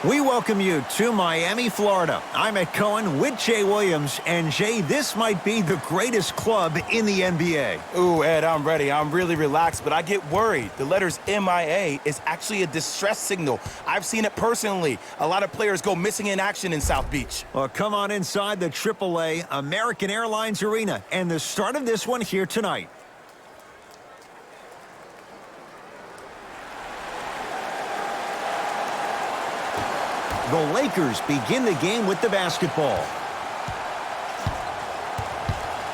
We welcome you to Miami, Florida. I'm Ed Cohen with Jay Williams. And Jay, this might be the greatest club in the NBA. Ooh, Ed, I'm ready. I'm really relaxed, but I get worried. The letters MIA is actually a distress signal. I've seen it personally. A lot of players go missing in action in South Beach. Well, come on inside the AAA American Airlines Arena and the start of this one here tonight. The Lakers begin the game with the basketball.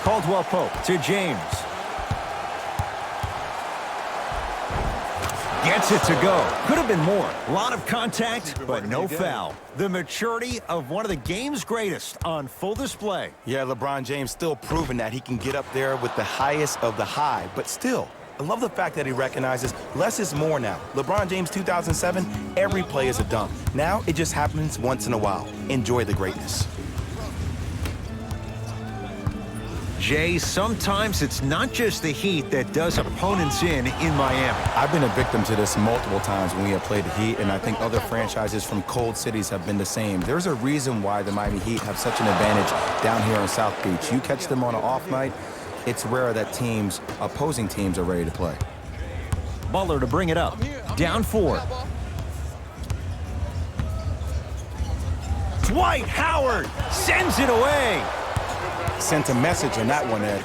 Caldwell Pope to James. Gets it to go. Could have been more. A lot of contact, but no foul. The maturity of one of the game's greatest on full display. Yeah, LeBron James still proving that he can get up there with the highest of the high, but still, I love the fact that he recognizes less is more now. LeBron James 2007, every play is a dunk. Now it just happens once in a while. Enjoy the greatness. Jay, sometimes it's not just the heat that does opponents in Miami. I've been a victim to this multiple times when we have played the Heat, and I think other franchises from cold cities have been the same. There's a reason why the Miami Heat have such an advantage down here on South Beach. You catch them on an off night, it's rare that opposing teams are ready to play. Butler to bring it up. Down 4. Dwight Howard sends it away. Sent a message on that one, Ed.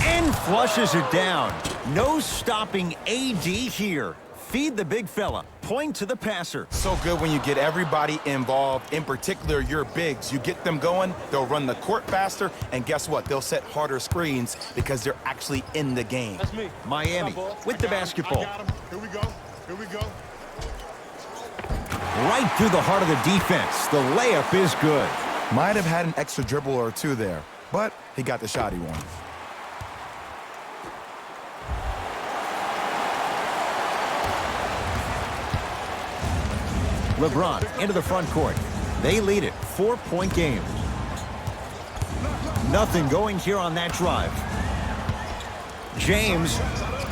And flushes it down. No stopping AD here. Feed the big fella. Point to the passer. So good when you get everybody involved, in particular your bigs. You get them going, they'll run the court faster, and guess what? They'll set harder screens because they're actually in the game. That's me. Miami with the basketball. Here we go. Here we go. Right through the heart of the defense. The layup is good. Might have had an extra dribble or two there, but he got the shot he wanted. LeBron into the front court. They lead it. 4-point game. Nothing going here on that drive. James.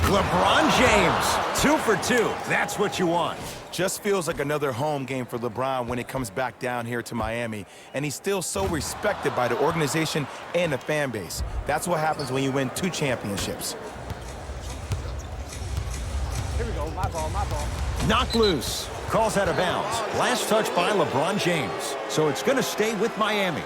LeBron James. 2 for 2. That's what you want. Just feels like another home game for LeBron when it comes back down here to Miami. And he's still so respected by the organization and the fan base. That's what happens when you win 2 championships. Here we go. My ball, my ball. Knocked loose. Calls out of bounds. Last touch by LeBron James. So it's going to stay with Miami.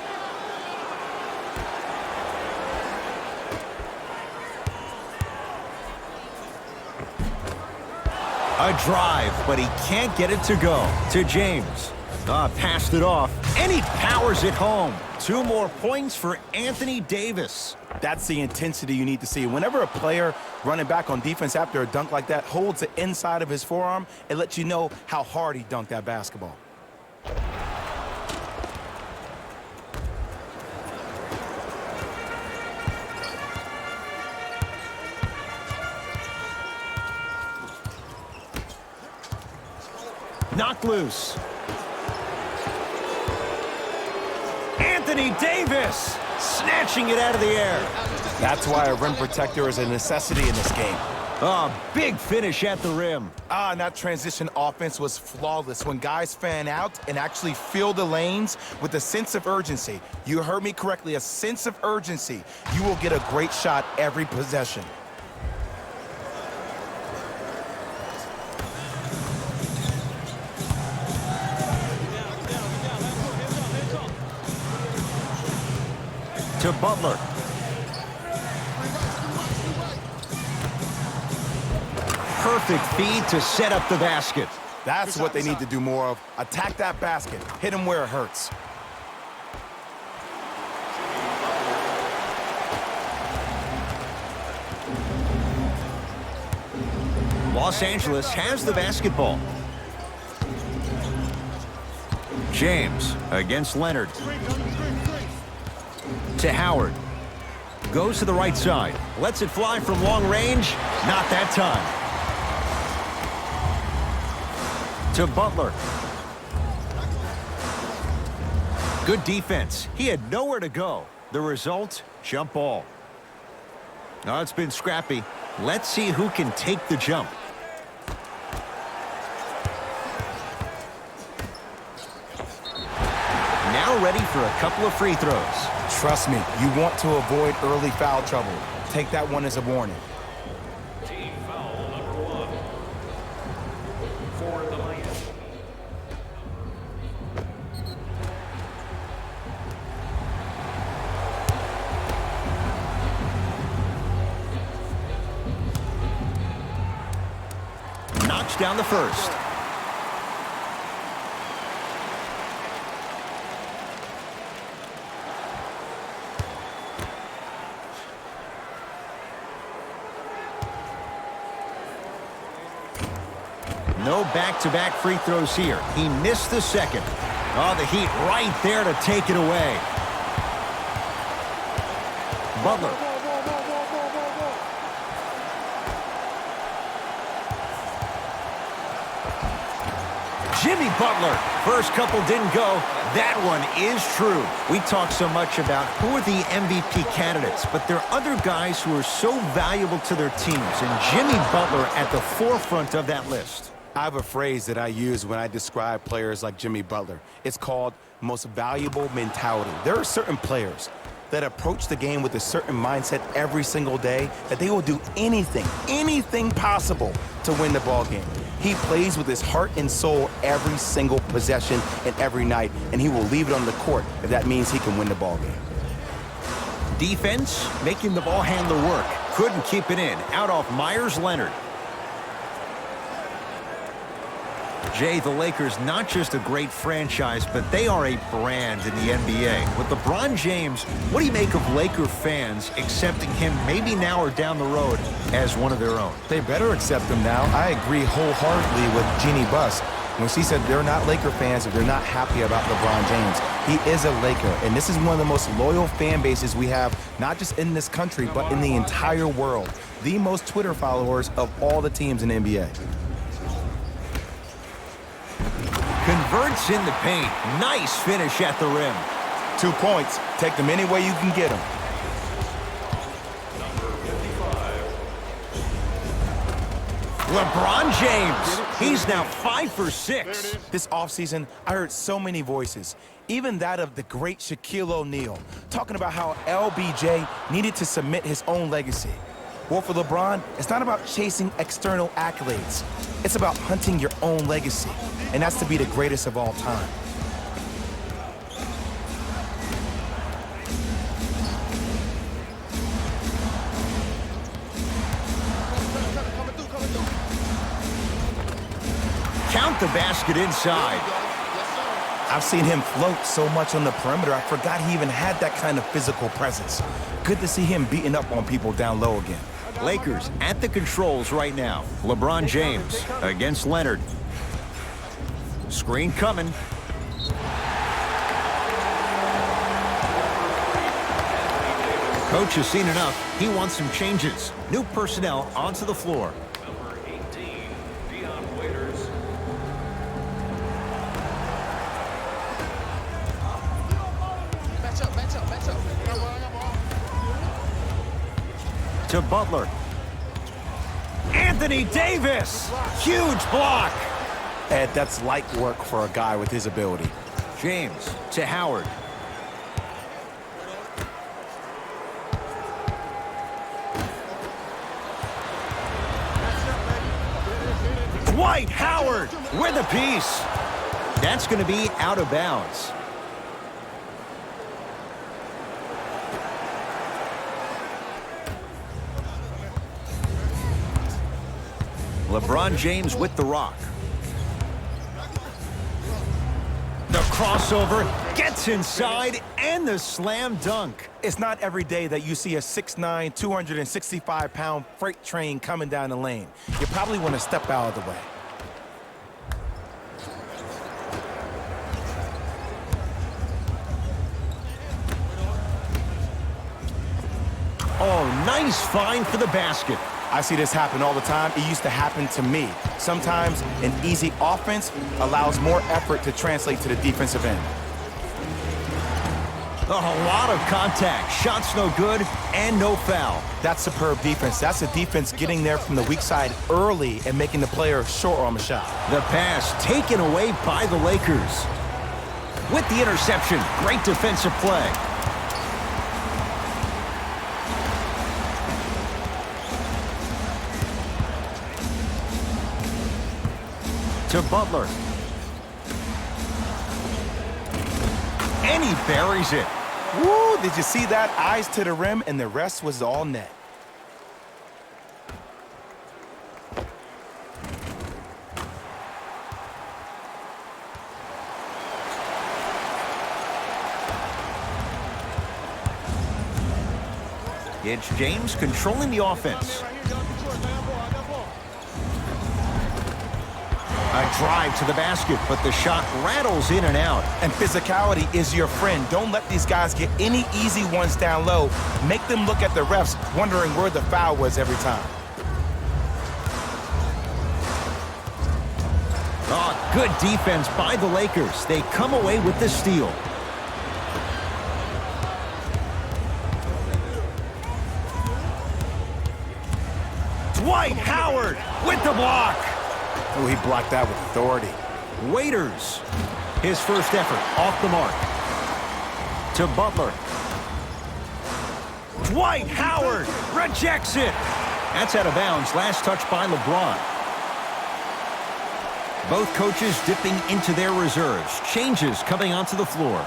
A drive, but he can't get it to go. To James. Passed it off. And he powers it home. 2 more points for Anthony Davis. That's the intensity you need to see. Whenever a player running back on defense after a dunk like that holds the inside of his forearm, it lets you know how hard he dunked that basketball. Knocked loose. Anthony Davis snatching it out of the air. That's why a rim protector is a necessity in this game. Big finish at the rim. And that transition offense was flawless when guys fan out and actually fill the lanes with a sense of urgency. You heard me correctly, a sense of urgency. You will get a great shot every possession. To Butler. Perfect feed to set up the basket. That's what they need to do more of. Attack that basket. Hit him where it hurts. Los Angeles has the basketball. James against Leonard. To Howard. Goes to the right side. Lets it fly from long range. Not that time. To Butler. Good defense. He had nowhere to go. The result, jump ball. Now it's been scrappy. Let's see who can take the jump. now ready for a couple of free throws. Trust me, you want to avoid early foul trouble. Take that one as a warning. Team foul number 1 for the Miami. Knocks down the first. No back-to-back free throws here. He missed the second. Oh, the Heat right there to take it away. Butler. Jimmy Butler. First couple didn't go. That one is true. We talk so much about who are the MVP candidates, but there are other guys who are so valuable to their teams, and Jimmy Butler at the forefront of that list. I have a phrase that I use when I describe players like Jimmy Butler. It's called most valuable mentality. There are certain players that approach the game with a certain mindset every single day that they will do anything possible to win the ball game. He plays with his heart and soul every single possession and every night, and he will leave it on the court if that means he can win the ball game. Defense making the ball handler work. Couldn't keep it in. Out off Myers Leonard. Jay, the Lakers, not just a great franchise, but they are a brand in the NBA. With LeBron James, what do you make of Laker fans accepting him maybe now or down the road as one of their own? They better accept him now. I agree wholeheartedly with Jeannie Buss when she said they're not Laker fans if they're not happy about LeBron James. He is a Laker, and this is one of the most loyal fan bases we have, not just in this country, but in the entire world. The most Twitter followers of all the teams in the NBA. Converts in the paint. Nice finish at the rim. 2 points. Take them any way you can get them. LeBron James. He's now 5 for 6. This offseason, I heard so many voices, even that of the great Shaquille O'Neal, talking about how LBJ needed to submit his own legacy. Well, for LeBron, it's not about chasing external accolades. It's about hunting your own legacy, and that's to be the greatest of all time. Count the basket inside. I've seen him float so much on the perimeter, I forgot he even had that kind of physical presence. Good to see him beating up on people down low again. Lakers at the controls right now. LeBron James against Leonard. Screen coming. Coach has seen enough. He wants some changes. New personnel onto the floor. Number 18, Dion Waiters. Match up. To Butler. Anthony Davis. Huge block. Ed, that's light work for a guy with his ability. James to Howard. Dwight Howard with a piece. That's going to be out of bounds. LeBron James with the rock. The crossover gets inside and the slam dunk. It's not every day that you see a 6'9", 265-pound freight train coming down the lane. You probably want to step out of the way. Oh, nice find for the basket. I see this happen all the time. It used to happen to me. Sometimes an easy offense allows more effort to translate to the defensive end. A lot of contact. Shots no good and no foul. That's superb defense. That's a defense getting there from the weak side early and making the player short on the shot. The pass taken away by the Lakers. with the interception. Great defensive play. To Butler. And he buries it. Woo, did you see that? Eyes to the rim, and the rest was all net. It's James controlling the offense. A drive to the basket, but the shot rattles in and out. And physicality is your friend. Don't let these guys get any easy ones down low. Make them look at the refs, wondering where the foul was every time. Oh, good defense by the Lakers. They come away with the steal. Dwight Howard with the block. Oh, he blocked that with authority. Waiters. His first effort off the mark. To Butler. Dwight Howard rejects it. That's out of bounds. Last touch by LeBron. Both coaches dipping into their reserves. Changes coming onto the floor.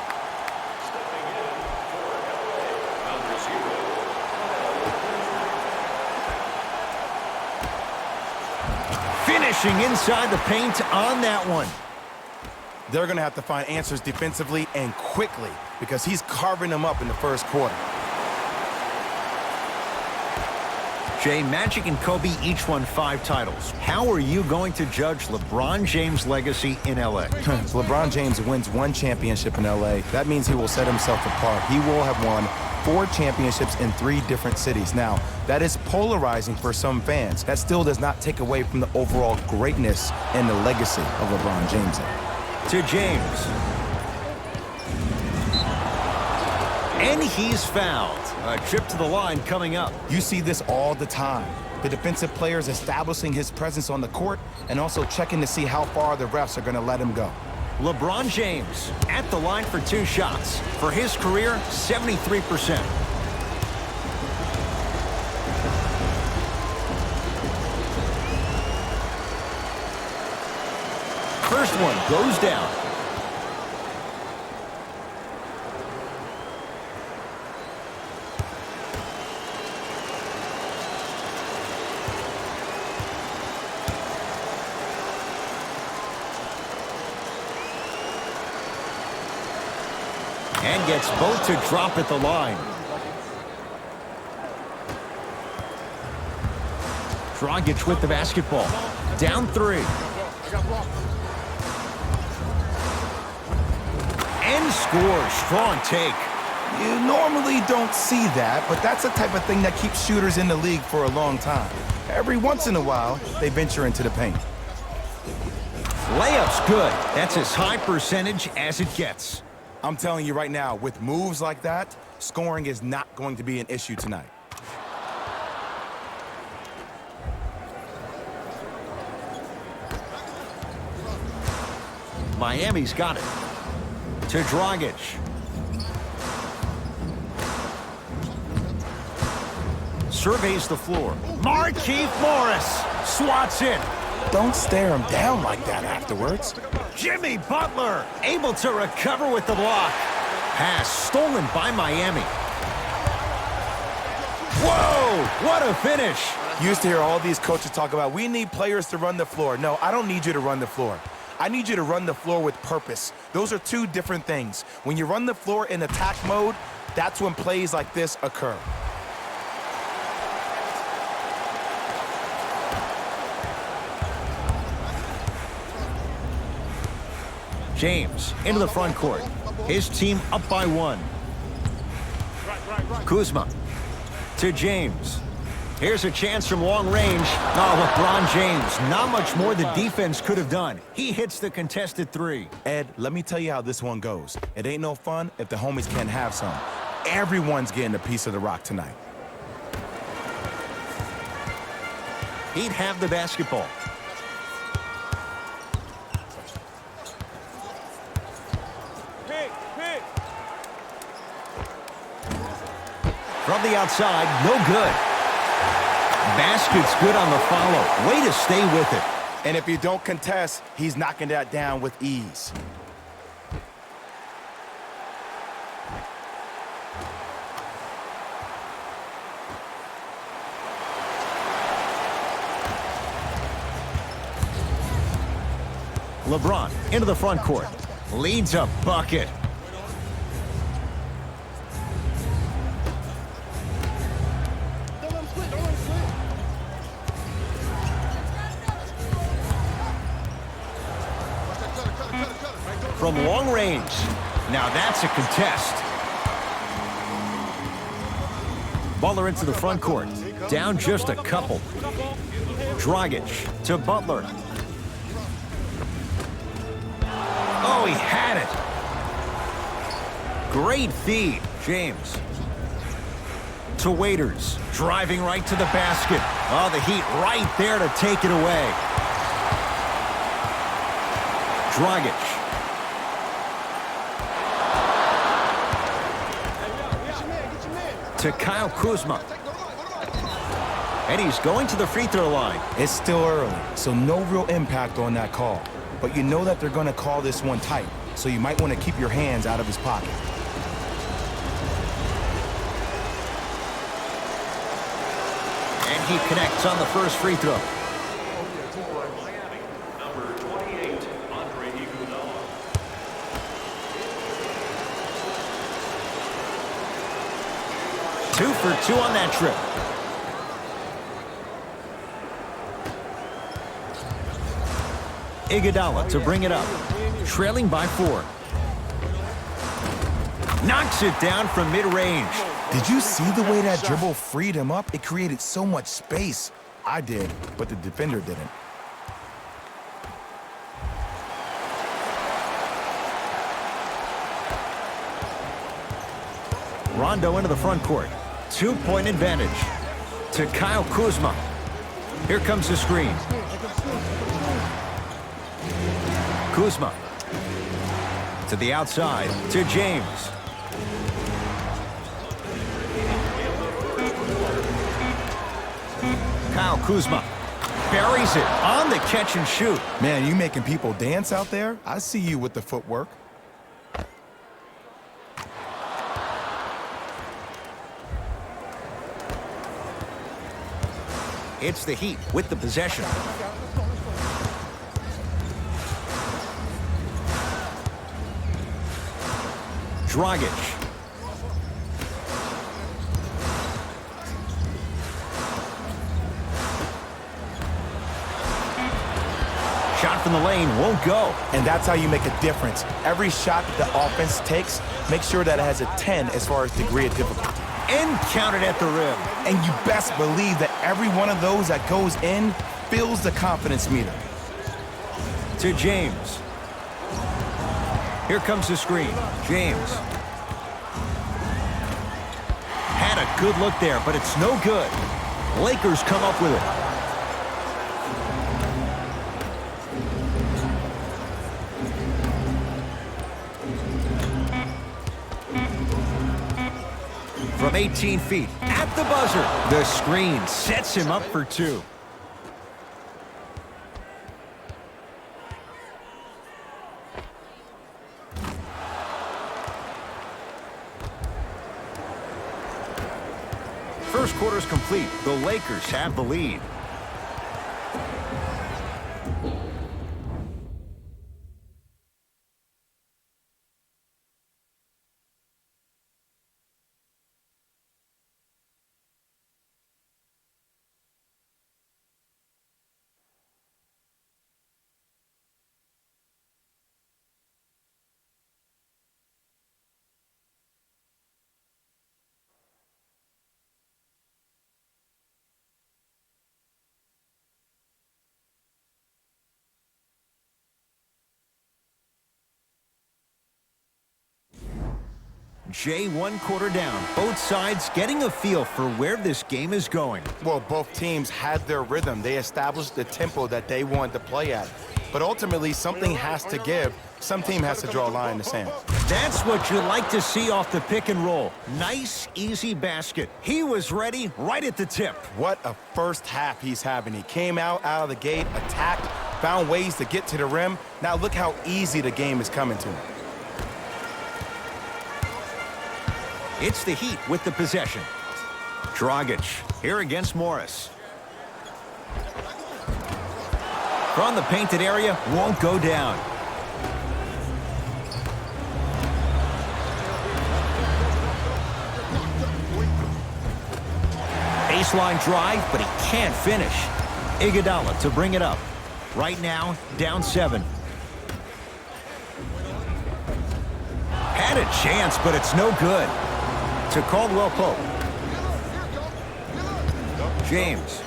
Finishing inside the paint on that one. They're going to have to find answers defensively and quickly because he's carving them up in the first quarter. Jay, Magic and Kobe each won 5 titles. How are you going to judge LeBron James' legacy in LA? If LeBron James wins 1 championship in LA, that means he will set himself apart. He will have won 4 championships in 3 different cities. Now, that is polarizing for some fans. That still does not take away from the overall greatness and the legacy of LeBron James. To James. And he's fouled. A trip to the line coming up. You see this all the time. The defensive players establishing his presence on the court and also checking to see how far the refs are going to let him go. LeBron James at the line for 2 shots. For his career, 73%. First one goes down. And gets both to drop at the line. Dragic with the basketball. Down 3. And scores. Strong take. You normally don't see that, but that's the type of thing that keeps shooters in the league for a long time. Every once in a while, they venture into the paint. Layup's good. That's as high percentage as it gets. I'm telling you right now, with moves like that, scoring is not going to be an issue tonight. Miami's got it. To Dragic. Surveys the floor. Markieff Morris swats it. Don't stare him down like that afterwards. Jimmy Butler able to recover with the block. Pass stolen by Miami. Whoa, what a finish. Used to hear all these coaches talk about, we need players to run the floor. No, I don't need you to run the floor. I need you to run the floor with purpose. Those are 2 different things. When you run the floor in attack mode, that's when plays like this occur. James into the front court. His team up by 1. Kuzma to James. Here's a chance from long range. Oh, LeBron James. Not much more the defense could have done. He hits the contested 3. Ed, let me tell you how this one goes. It ain't no fun if the homies can't have some. Everyone's getting a piece of the rock tonight. He'd have the basketball. From the outside, no good. Basket's good on the follow. Way to stay with it. And if you don't contest, he's knocking that down with ease. LeBron into the front court. Leads a bucket. From long range. Now that's a contest. Butler into the front court. Down just a couple. Dragic to Butler. Oh, he had it. Great feed, James. To Waiters, driving right to the basket. Oh, the Heat right there to take it away. Dragic. To Kyle Kuzma. And he's going to the free throw line. It's still early, so no real impact on that call. But you know that they're going to call this one tight, so you might want to keep your hands out of his pocket. And he connects on the first free throw. Miami, number 28, Andre Iguodala. Two for two on that trip. Iguodala to bring it up. Trailing by 4. Knocks it down from mid-range. Did you see the way that dribble freed him up? It created so much space. I did, but the defender didn't. Rondo into the front court. 2-point advantage. To Kyle Kuzma. Here comes the screen. Kuzma. To the outside. To James. Kyle Kuzma buries it on the catch and shoot. Man, you making people dance out there? I see you with the footwork. It's the Heat with the possession. Dragic. Shot from the lane won't go. And that's how you make a difference. Every shot that the offense takes, make sure that it has a 10 as far as degree of difficulty. And counted at the rim. And you best believe that every one of those that goes in fills the confidence meter. To James. Here comes the screen. James. Had a good look there, but it's no good. Lakers come up with it. From 18 feet, at the buzzer, the screen sets him up for 2. First quarter's complete. The Lakers have the lead. Jay, 1 quarter down. Both sides getting a feel for where this game is going. Well, both teams had their rhythm. They established the tempo that they wanted to play at. But ultimately, something has to give. Some team has to draw a line in the sand. That's what you like to see off the pick and roll. Nice, easy basket. He was ready right at the tip. What a first half he's having. He came out of the gate, attacked, found ways to get to the rim. Now look how easy the game is coming to him. It's the Heat with the possession. Dragic here against Morris. From the painted area, won't go down. Baseline drive, but he can't finish. Iguodala to bring it up. Right now, down 7. Had a chance, but it's no good. To Caldwell Pope. James.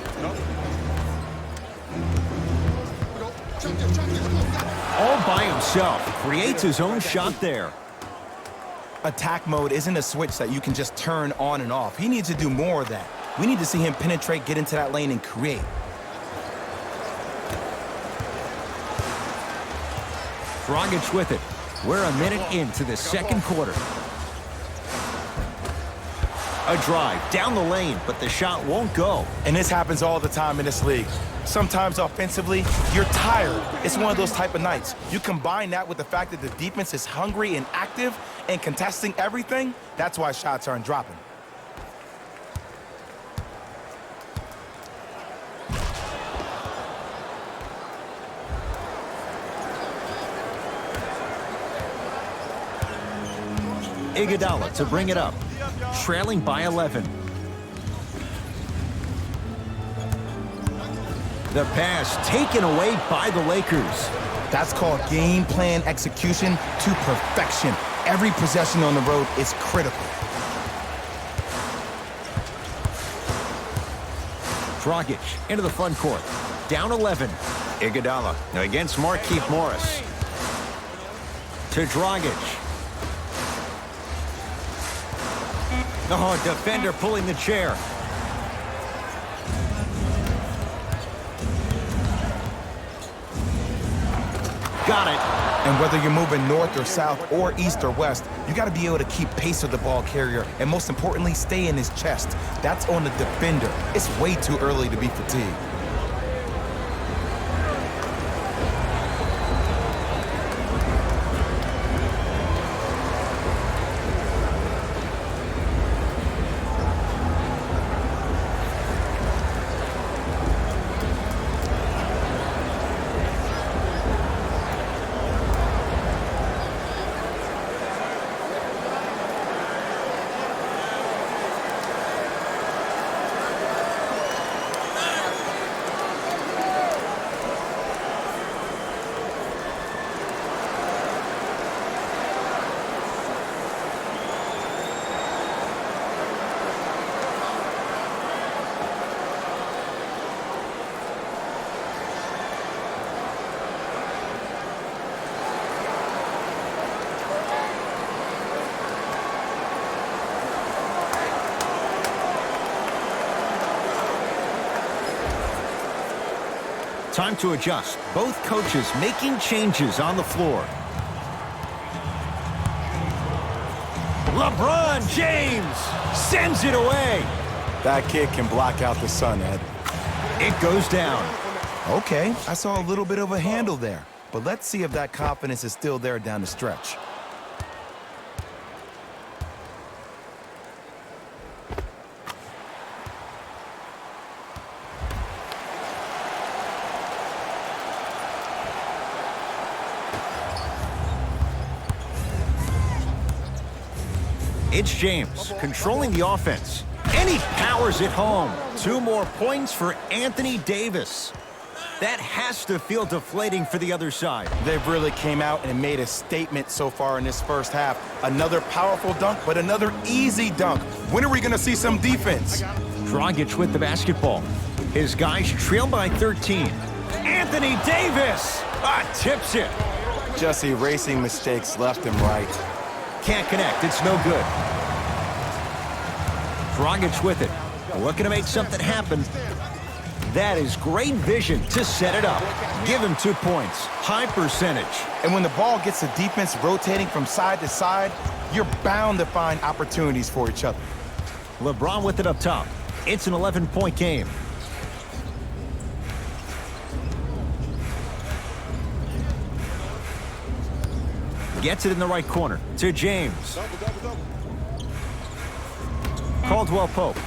All by himself. Creates his own shot there. Attack mode isn't a switch that you can just turn on and off. He needs to do more of that. We need to see him penetrate, get into that lane, and create. Dragic with it. We're a minute into the second quarter. A drive down the lane, but the shot won't go. And this happens all the time in this league. Sometimes offensively, you're tired. It's one of those type of nights. You combine that with the fact that the defense is hungry and active and contesting everything, that's why shots aren't dropping. Iguodala to bring it up. Trailing by 11. The pass taken away by the Lakers. That's called game plan execution to perfection. Every possession on the road is critical. Dragic into the front court. Down 11. Iguodala against Markieff Morris. To Dragic. Oh, defender pulling the chair. Got it. And whether you're moving north or south or east or west, you got to be able to keep pace with the ball carrier and most importantly, stay in his chest. That's on the defender. It's way too early to be fatigued. Time to adjust. Both coaches making changes on the floor. LeBron James sends it away. That kid can block out the sun, Ed. It goes down. Okay, I saw a little bit of a handle there, but let's see if that confidence is still there down the stretch. It's James controlling the offense. And he powers it home. 2 more points for Anthony Davis. That has to feel deflating for the other side. They've really came out and made a statement so far in this first half. Another powerful dunk, but another easy dunk. When are we going to see some defense? Dragic with the basketball. His guys trail by 13. Anthony Davis tips it. Just erasing mistakes left and right. Can't connect. It's no good. Dragic with it. Looking to make something happen. That is great vision to set it up. Give him 2 points. High percentage. And when the ball gets the defense rotating from side to side, you're bound to find opportunities for each other. LeBron with it up top. It's an 11-point game. Gets it in the right corner to James. Caldwell Pope.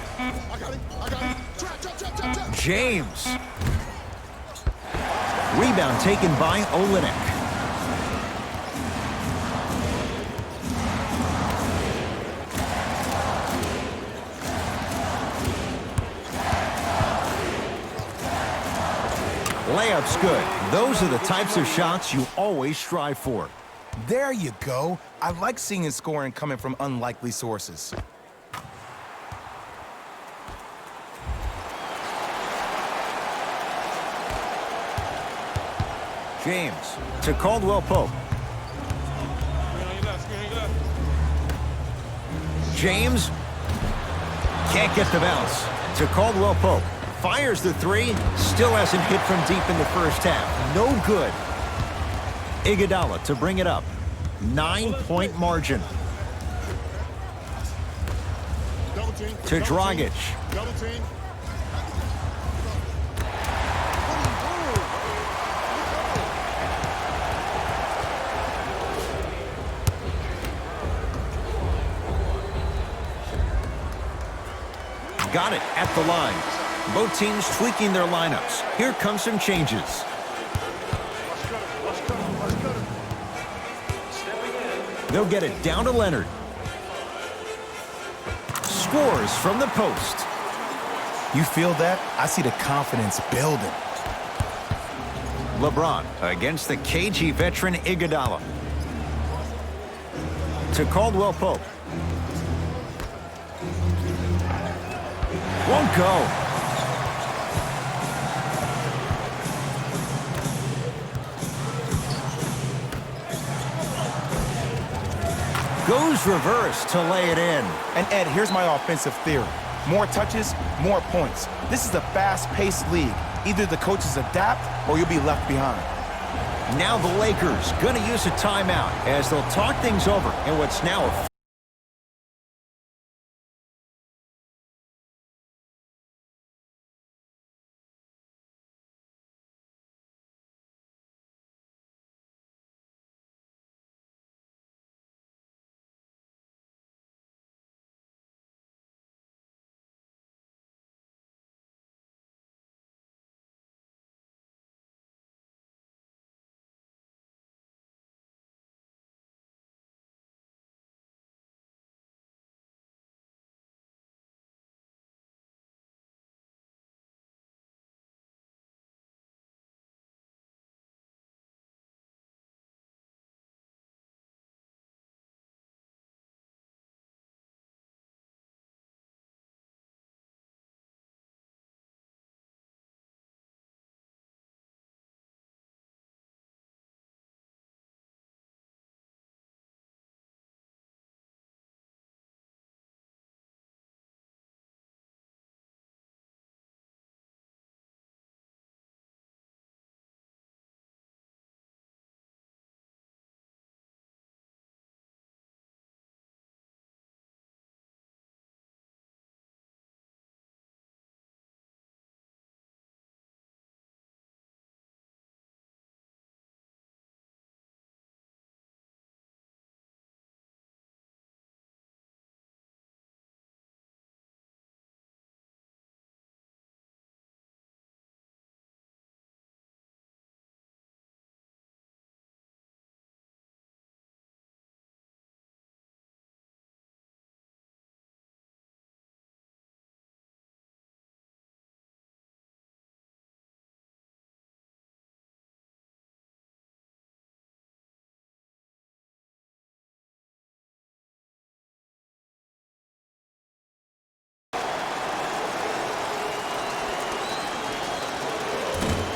James. Rebound taken by Olynyk. Layup's good. Those are the types of shots you always strive for. There you go. I like seeing his scoring coming from unlikely sources. James to Caldwell Pope. James can't get the bounce. To Caldwell Pope. Fires the three. Still hasn't hit from deep in the first half. No good. Iguodala to bring it up. 9-point margin. To Dragic. Got it at the line. Both teams tweaking their lineups. Here come some changes. They'll get it down to Leonard. Scores from the post. You feel that? I see the confidence building. LeBron against the KG veteran Iguodala. To Caldwell Pope. Won't go. Goes reverse to lay it in. And Ed, here's my offensive theory. More touches, more points. This is a fast-paced league. Either the coaches adapt or you'll be left behind. Now the Lakers going to use a timeout as they'll talk things over in what's now a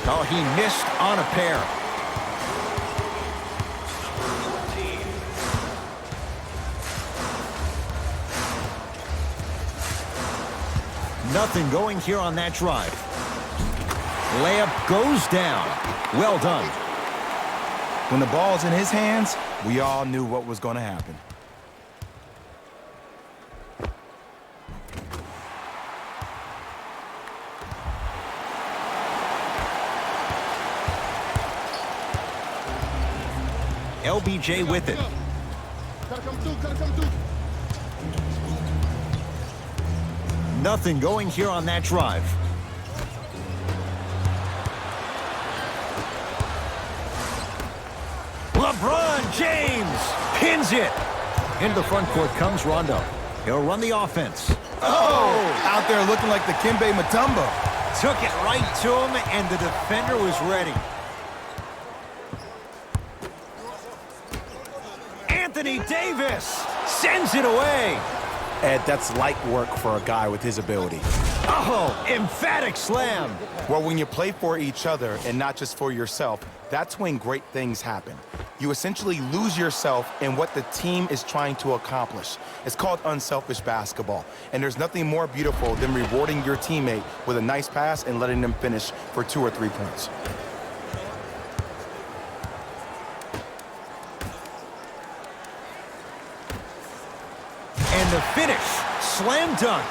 Oh, he missed on a pair. Nothing going here on that drive. Layup goes down. Well done. When the ball's in his hands, we all knew what was going to happen. LBJ with it. Gotta come through, gotta come through. Nothing going here on that drive. LeBron James pins it. Into the front court comes Rondo. He'll run the offense. Oh! Out there looking like the Kimbe Mutombo. Took it right to him, and the defender was ready. Anthony Davis sends it away. Ed, that's light work for a guy with his ability. Oh, emphatic slam. Well, when you play for each other and not just for yourself, that's when great things happen. You essentially lose yourself in what the team is trying to accomplish. It's called unselfish basketball. And there's nothing more beautiful than rewarding your teammate with a nice pass and letting them finish for 2 or 3 points. And the finish, slam dunk.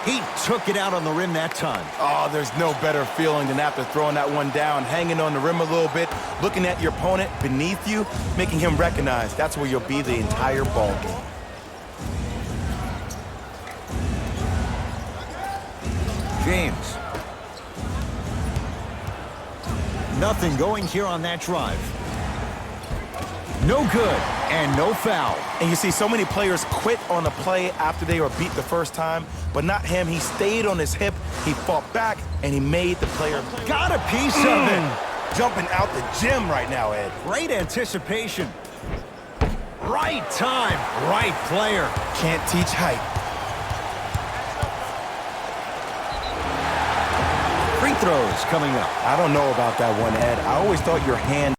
He took it out on the rim that time. Oh, there's no better feeling than after throwing that one down, hanging on the rim a little bit, looking at your opponent beneath you, making him recognize that's where you'll be the entire ball game. James. Nothing going here on that drive. No good, and no foul. And you see so many players quit on a play after they were beat the first time, but not him. He stayed on his hip, he fought back, and he made the player. Got a piece of it. Jumping out the gym right now, Ed. Great anticipation. Right time, right player. Can't teach height. Free throws coming up. I don't know about that one, Ed. I always thought your hand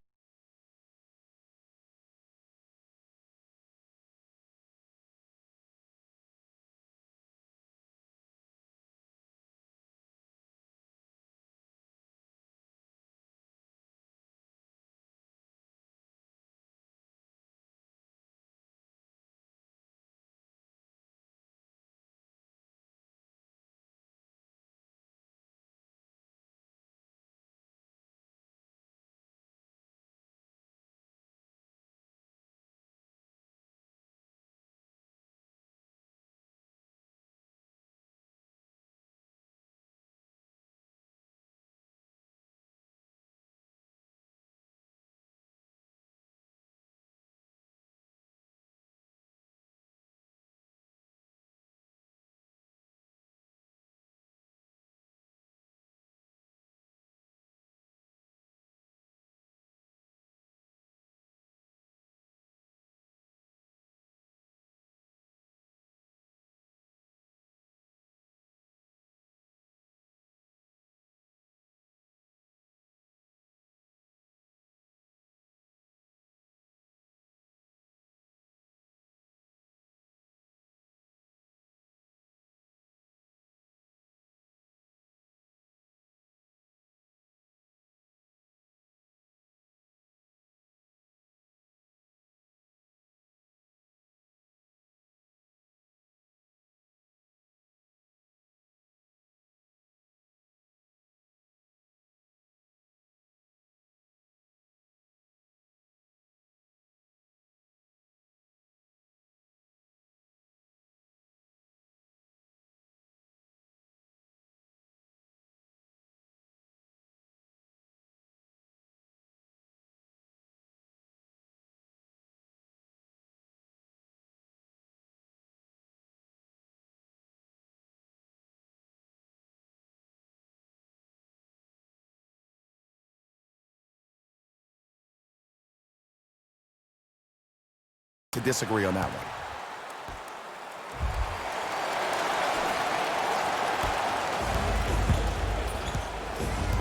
to disagree on that one.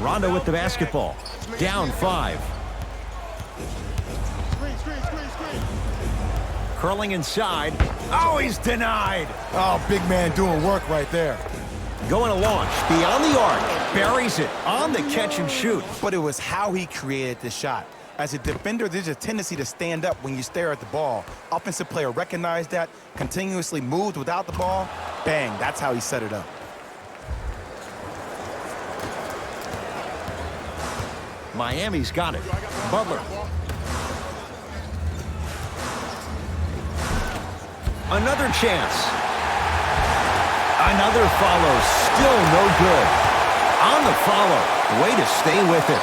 Rondo with the basketball. Down 5. Screen. Curling inside. Oh, he's denied. Oh, big man doing work right there. Going to launch beyond the arc. buries it on the catch and shoot. But it was how he created the shot. As a defender, there's a tendency to stand up when you stare at the ball. Offensive player recognized that, continuously moved without the ball. Bang, that's how he set it up. Miami's got it. Butler. Another chance. Another follow. Still no good. On the follow. Way to stay with it.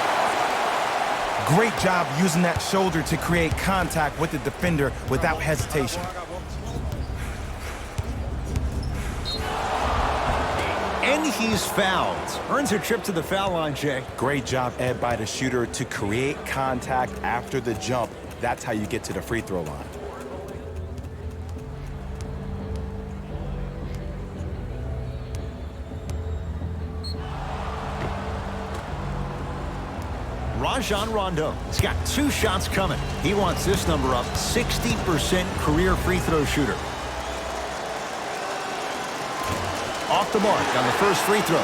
Great job using that shoulder to create contact with the defender without hesitation. And he's fouled. Earns a trip to the foul line, Jay. Great job, Ed, by the shooter to create contact after the jump. That's how you get to the free throw line. Rajon Rondo has got 2 shots coming. He wants this number up. 60% career free throw shooter. Off the mark on the first free throw.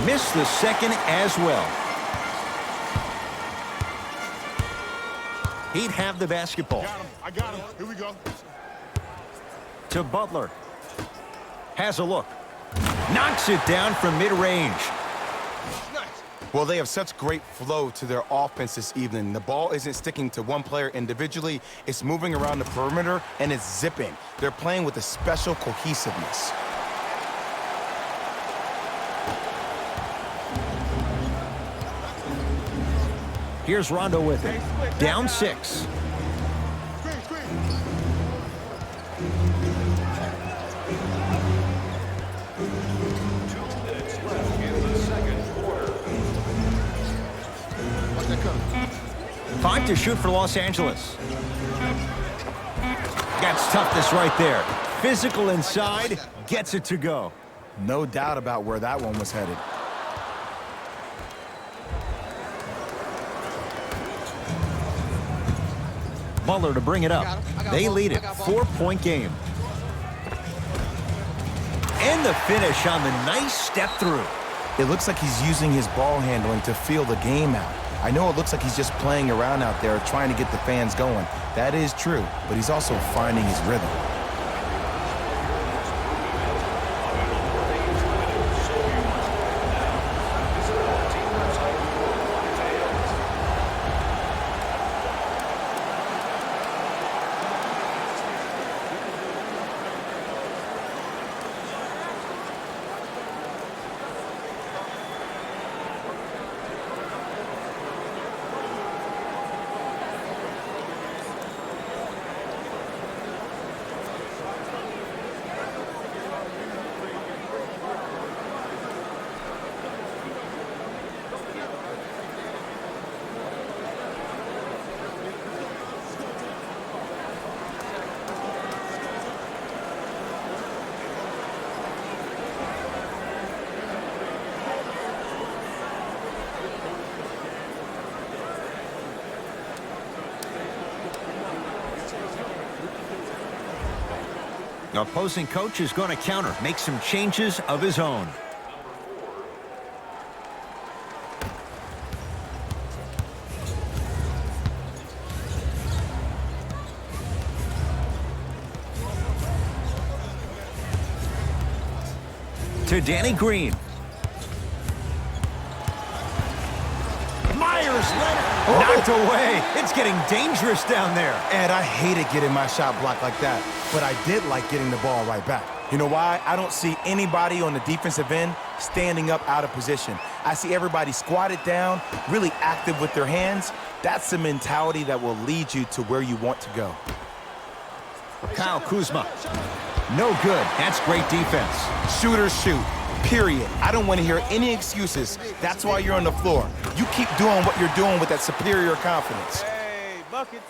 Missed the second as well. He'd have the basketball. I got him. Here we go. To Butler. Has a look. Knocks it down from mid-range. Well, they have such great flow to their offense this evening. The ball isn't sticking to one player individually. It's moving around the perimeter, and it's zipping. They're playing with a special cohesiveness. Here's Rondo with it. Down 6. Screen, screen. 2 minutes left in the second quarter. Watch that come. 5 to shoot for Los Angeles. That's toughness right there. Physical inside, gets it to go. No doubt about where that one was headed. Butler to bring it up. They lead it. 4-point game. And the finish on the nice step through. It looks like he's using his ball handling to feel the game out. I know it looks like he's just playing around out there trying to get the fans going. That is true, but he's also finding his rhythm. The opposing coach is going to counter, make some changes of his own. To Danny Green. Myers let it. Knocked away. It's getting dangerous down there. Ed, I hated getting my shot blocked like that, but I did like getting the ball right back. You know why? I don't see anybody on the defensive end standing up out of position. I see everybody squatted down, really active with their hands. That's the mentality that will lead you to where you want to go. Kyle Kuzma. No good. That's great defense. Shooters shoot, period. I don't want to hear any excuses. That's why you're on the floor. You keep doing what you're doing with that superior confidence. Hey, buckets.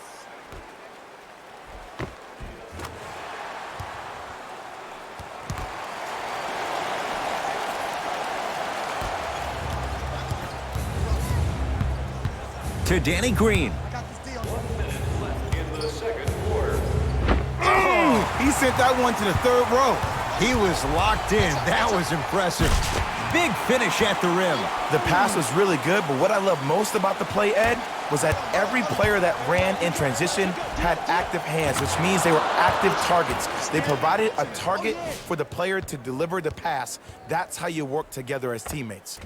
To Danny Green. He sent that one to the third row. He was locked in. That was impressive. Big finish at the rim. The pass was really good, but what I love most about the play, Ed, was that every player that ran in transition had active hands, which means they were active targets. They provided a target for the player to deliver the pass. That's how you work together as teammates.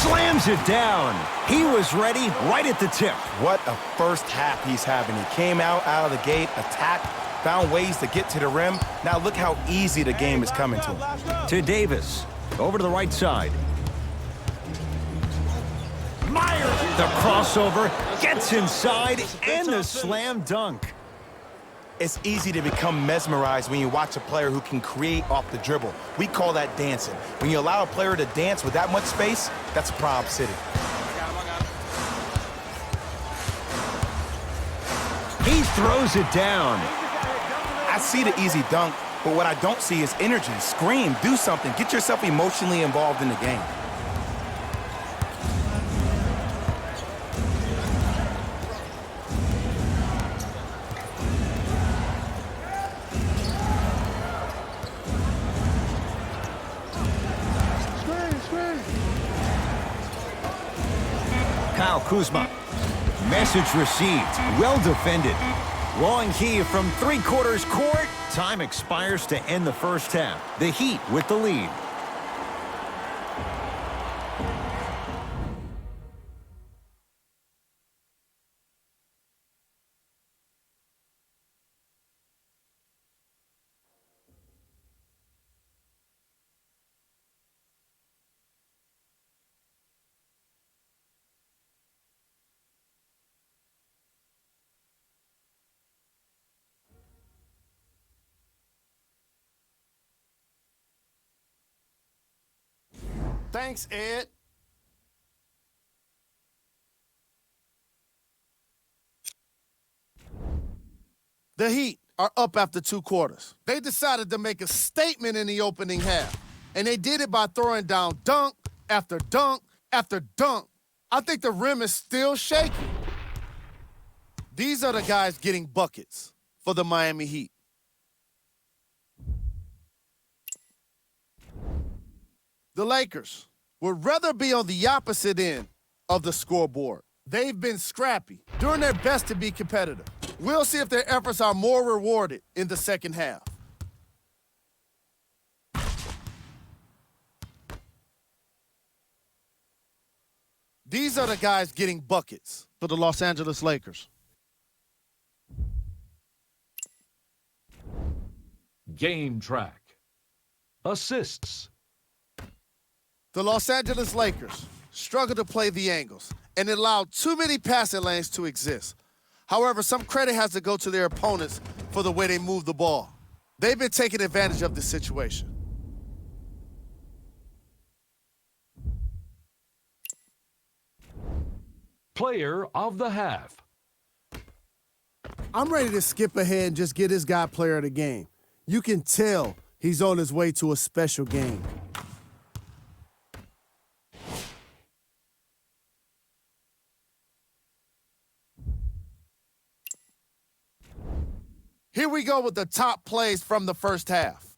Slams it down. He was ready right at the tip. What a first half he's having. He came out of the gate, attacked, found ways to get to the rim. Now look how easy the game is coming to him. To Davis. Over to the right side. Myers. The crossover. Gets inside. And the slam dunk. It's easy to become mesmerized when you watch a player who can create off the dribble. We call that dancing. When you allow a player to dance with that much space, that's a Prob City. He throws it down. I see the easy dunk, but what I don't see is energy. Scream, do something. Get yourself emotionally involved in the game. Kyle Kuzma. Message received. Well defended. Long key from three-quarters court. Time expires to end the first half. The Heat with the lead. Thanks, Ed. The Heat are up after 2 quarters. They decided to make a statement in the opening half, and they did it by throwing down dunk after dunk after dunk. I think the rim is still shaking. These are the guys getting buckets for the Miami Heat. The Lakers would rather be on the opposite end of the scoreboard. They've been scrappy, doing their best to be competitive. We'll see if their efforts are more rewarded in the second half. These are the guys getting buckets for the Los Angeles Lakers. Game track. Assists. The Los Angeles Lakers struggled to play the angles and allowed too many passing lanes to exist. However, some credit has to go to their opponents for the way they move the ball. They've been taking advantage of this situation. Player of the half. I'm ready to skip ahead and just get this guy player of the game. You can tell he's on his way to a special game. Here we go with the top plays from the first half.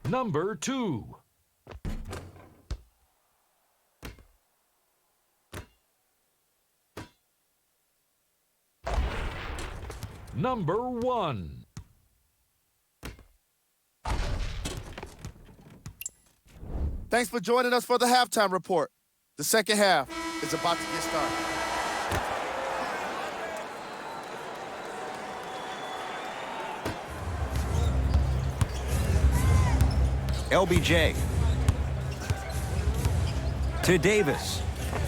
Number 2. Number 1. Thanks for joining us for the halftime report. The second half is about to get started. LBJ. To Davis.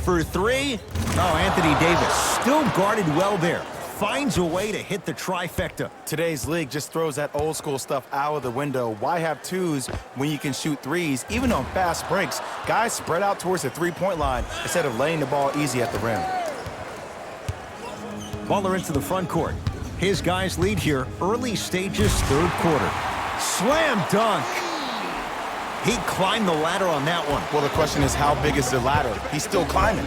For 3. Oh, Anthony Davis still guarded well there. Finds a way to hit the trifecta. Today's league just throws that old school stuff out of the window. Why have 2s when you can shoot 3s? Even on fast breaks, guys spread out towards the three-point line instead of laying the ball easy at the rim. Baller into the front court. His guys lead here, early stages, third quarter. Slam dunk. He climbed the ladder on that one. Well, the question is, how big is the ladder? He's still climbing.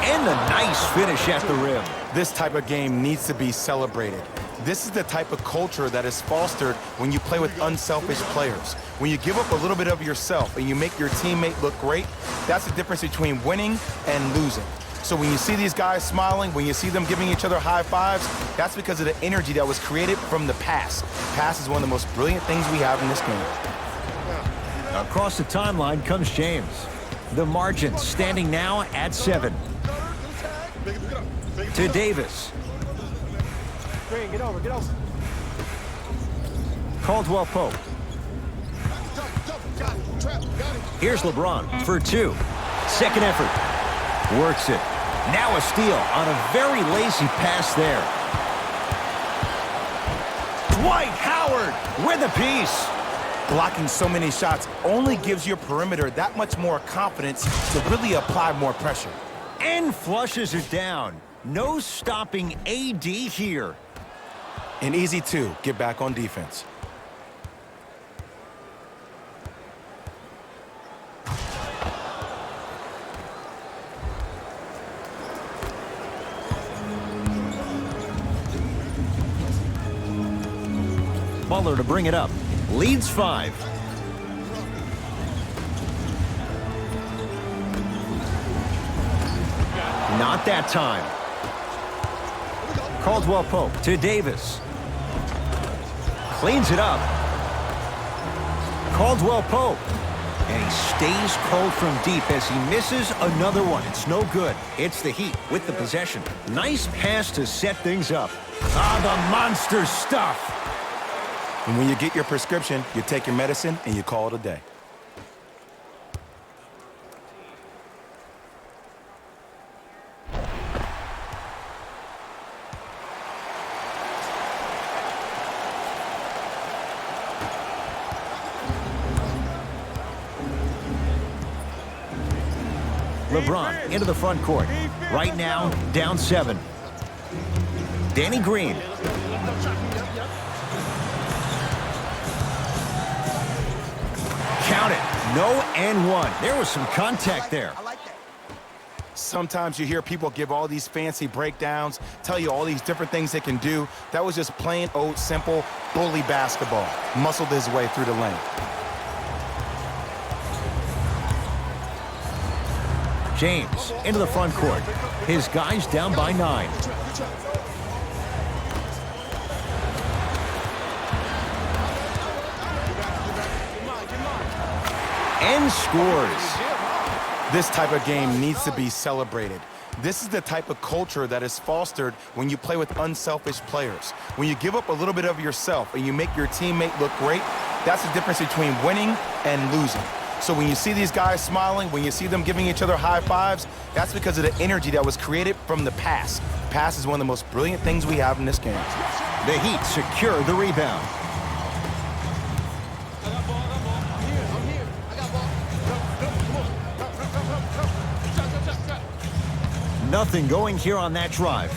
And a nice finish at the rim. This type of game needs to be celebrated. This is the type of culture that is fostered when you play with unselfish players. When you give up a little bit of yourself and you make your teammate look great, that's the difference between winning and losing. So when you see these guys smiling, when you see them giving each other high fives, that's because of the energy that was created from the pass. Pass is one of the most brilliant things we have in this game. Across the timeline comes James. The margin standing now at 7. To Davis. Get over, get over. Caldwell Pope. Here's LeBron for 2. Second effort. Works it. Now a steal on a very lazy pass there. Dwight Howard with a piece. Blocking so many shots only gives your perimeter that much more confidence to really apply more pressure. And flushes it down. No stopping AD here. An easy 2, get back on defense. Butler to bring it up. Leads 5. Not that time. Caldwell Pope to Davis. Cleans it up. Caldwell Pope. And he stays cold from deep as he misses another one. It's no good. It's the Heat with the possession. Nice pass to set things up. Ah, the monster stuff. And when you get your prescription, you take your medicine and you call it a day. LeBron into the front court. Right now, down 7. Danny Green. Count it. No and 1. There was some contact there. Sometimes you hear people give all these fancy breakdowns, tell you all these different things they can do. That was just plain old simple bully basketball. Muscled his way through the lane. James into the front court. His guys down by 9. And scores. This type of game needs to be celebrated. This is the type of culture that is fostered when you play with unselfish players. When you give up a little bit of yourself and you make your teammate look great, that's the difference between winning and losing. So when you see these guys smiling, when you see them giving each other high fives, that's because of the energy that was created from the pass. Pass is one of the most brilliant things we have in this game. The Heat secure the rebound. Nothing going here on that drive.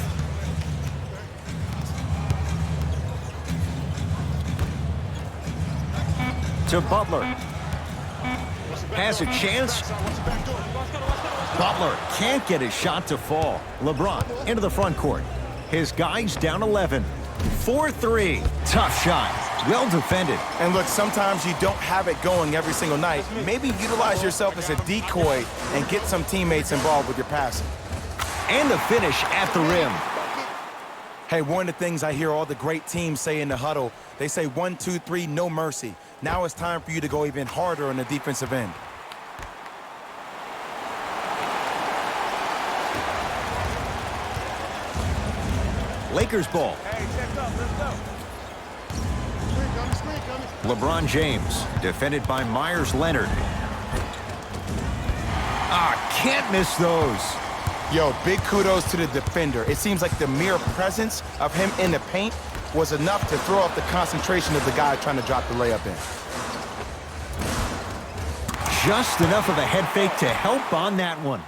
To Butler. Has a chance. Butler can't get his shot to fall. LeBron into the front court. His guys down 11. 4-3. Tough shot. Well defended. And look, sometimes you don't have it going every single night. Maybe utilize yourself as a decoy and get some teammates involved with your passing. And the finish at the rim. Hey, one of the things I hear all the great teams say in the huddle, they say 1, 2, 3, no mercy. Now it's time for you to go even harder on the defensive end. Lakers ball. LeBron James, defended by Myers Leonard. Can't miss those. Yo, big kudos to the defender. It seems like the mere presence of him in the paint was enough to throw off the concentration of the guy trying to drop the layup in. Just enough of a head fake to help on that one.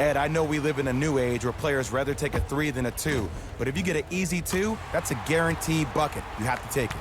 Ed, I know we live in a new age where players rather take a 3 than a 2, but if you get an easy 2, that's a guaranteed bucket. You have to take it.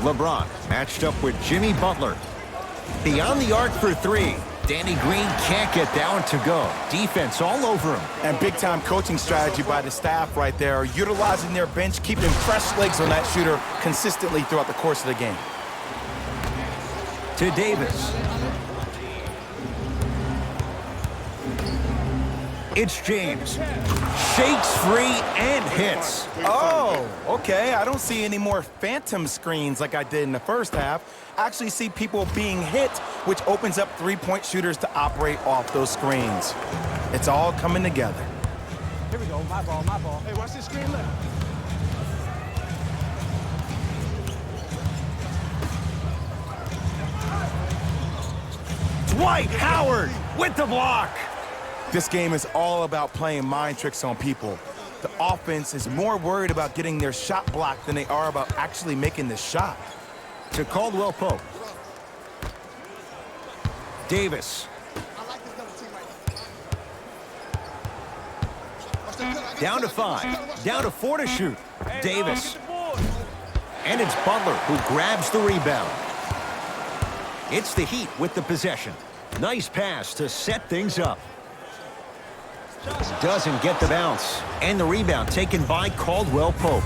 LeBron matched up with Jimmy Butler. Beyond the arc for 3. Danny Green can't get down to go. Defense all over him. And big-time coaching strategy by the staff right there, utilizing their bench, keeping fresh legs on that shooter consistently throughout the course of the game. To Davis. It's James. Shakes free and hits. Oh, okay. I don't see any more phantom screens like I did in the first half. I actually see people being hit, which opens up three-point shooters to operate off those screens. It's all coming together. Here we go. My ball, my ball. Hey, watch this screen left. Dwight Howard with the block. This game is all about playing mind tricks on people. The offense is more worried about getting their shot blocked than they are about actually making the shot. To Caldwell Pope. Davis. Down to 5. Down to 4 to shoot. Davis. And it's Butler who grabs the rebound. It's the Heat with the possession. Nice pass to set things up. Doesn't get the bounce. And the rebound taken by Caldwell Pope.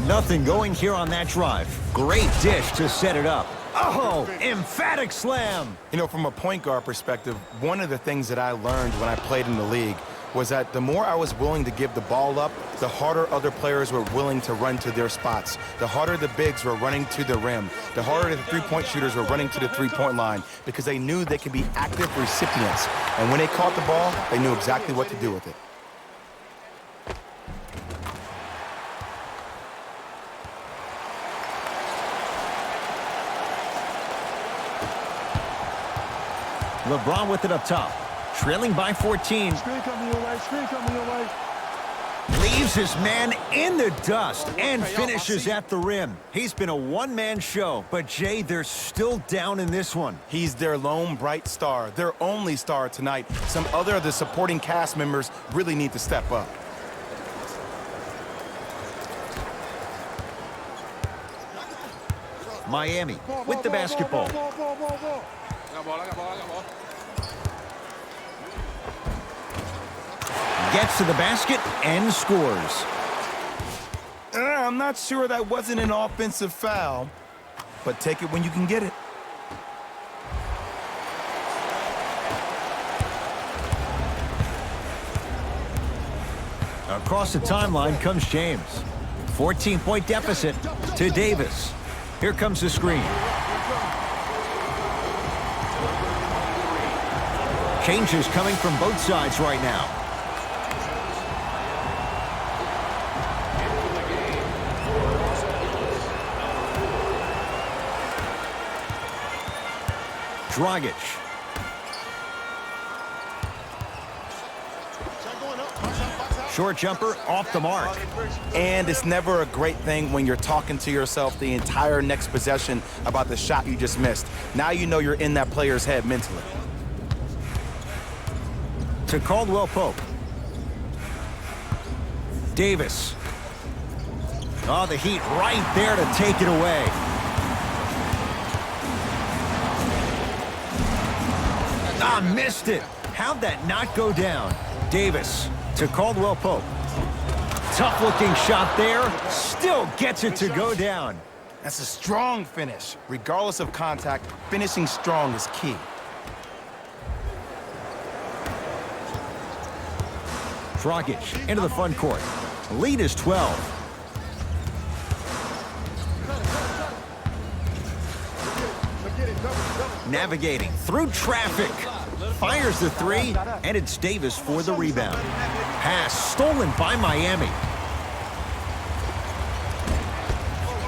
Nothing going here on that drive. Great dish to set it up. Oh, emphatic slam. You know, from a point guard perspective, one of the things that I learned when I played in the league was that the more I was willing to give the ball up, the harder other players were willing to run to their spots. The harder the bigs were running to the rim. The harder the three-point shooters were running to the three-point line because they knew they could be active recipients. And when they caught the ball, they knew exactly what to do with it. LeBron with it up top. Trailing by 14. Screen coming your way. Screen coming your way. Leaves his man in the dust and finishes at the rim. He's been a one-man show, but Jay, they're still down in this one. He's their lone bright star, their only star tonight. Some other of the supporting cast members really need to step up. Miami with the basketball. Gets to the basket and scores. I'm not sure that wasn't an offensive foul, but take it when you can get it. Across the timeline comes James. 14-point deficit to Davis. Here comes the screen. Changes coming from both sides right now. Dragic. Short jumper off the mark. And it's never a great thing when you're talking to yourself the entire next possession about the shot you just missed. Now you know you're in that player's head mentally. To Caldwell Pope. Davis. Oh, the Heat right there to take it away. Ah, missed it. How'd that not go down? Davis to Caldwell Pope. Tough-looking shot there. Still gets it to go down. That's a strong finish. Regardless of contact, finishing strong is key. Dragic into the front court. Lead is 12. Navigating through traffic. Fires the three, and it's Davis for the rebound. Pass stolen by Miami.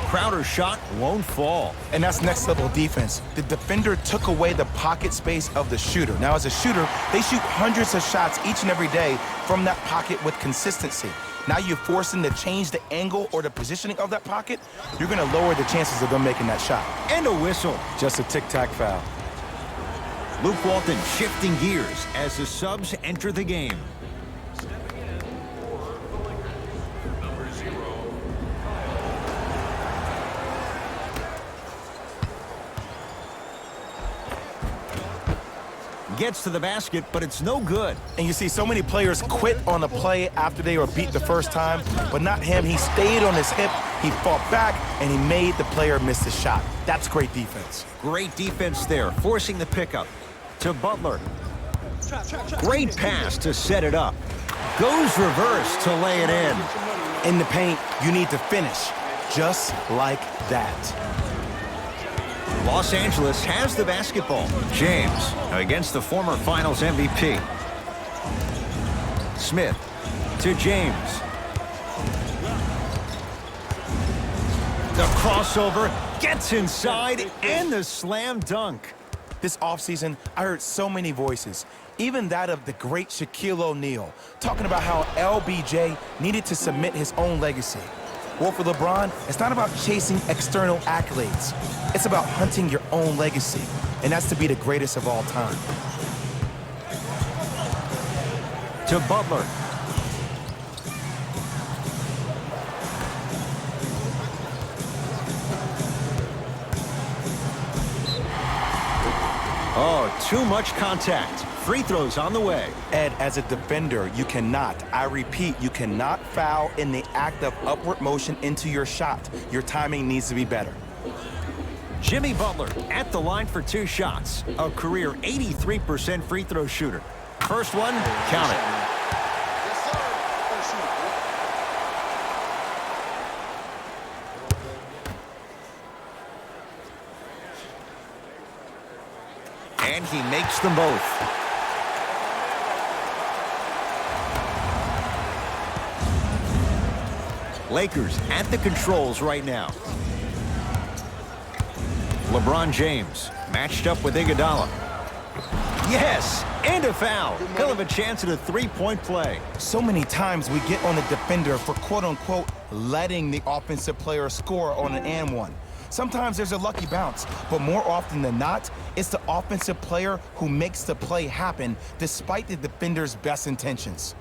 Crowder's shot won't fall. And that's next level defense. The defender took away the pocket space of the shooter. Now, as a shooter, they shoot hundreds of shots each and every day from that pocket with consistency. Now you force them to change the angle or the positioning of that pocket, you're going to lower the chances of them making that shot. And a whistle. Just a tic-tac foul. Luke Walton shifting gears as the subs enter the game. Gets to the basket, but it's no good. And you see so many players quit on a play after they were beat the first time, but not him. He stayed on his hip, he fought back, and he made the player miss the shot. That's great defense. Great defense there, forcing the pickup. To Butler. Great pass to set it up. Goes reverse to lay it in. In the paint, you need to finish, just like that. Los Angeles has the basketball. James against the former Finals MVP. Smith to James. The crossover gets inside and the slam dunk. This offseason, I heard so many voices, even that of the great Shaquille O'Neal, talking about how LBJ needed to cement his own legacy. Well, for LeBron, it's not about chasing external accolades. It's about hunting your own legacy, and that's to be the greatest of all time. To Butler. Oh, too much contact. Free throws on the way. Ed, as a defender, you cannot, I repeat, you cannot foul in the act of upward motion into your shot. Your timing needs to be better. Jimmy Butler at the line for 2 shots. A career 83% free throw shooter. First one, count it. And he makes them both. Lakers at the controls right now. LeBron James matched up with Iguodala. Yes, and a foul. He'll have a chance at a three-point play. So many times we get on the defender for quote-unquote letting the offensive player score on an and one. Sometimes there's a lucky bounce, but more often than not, it's the offensive player who makes the play happen despite the defender's best intentions.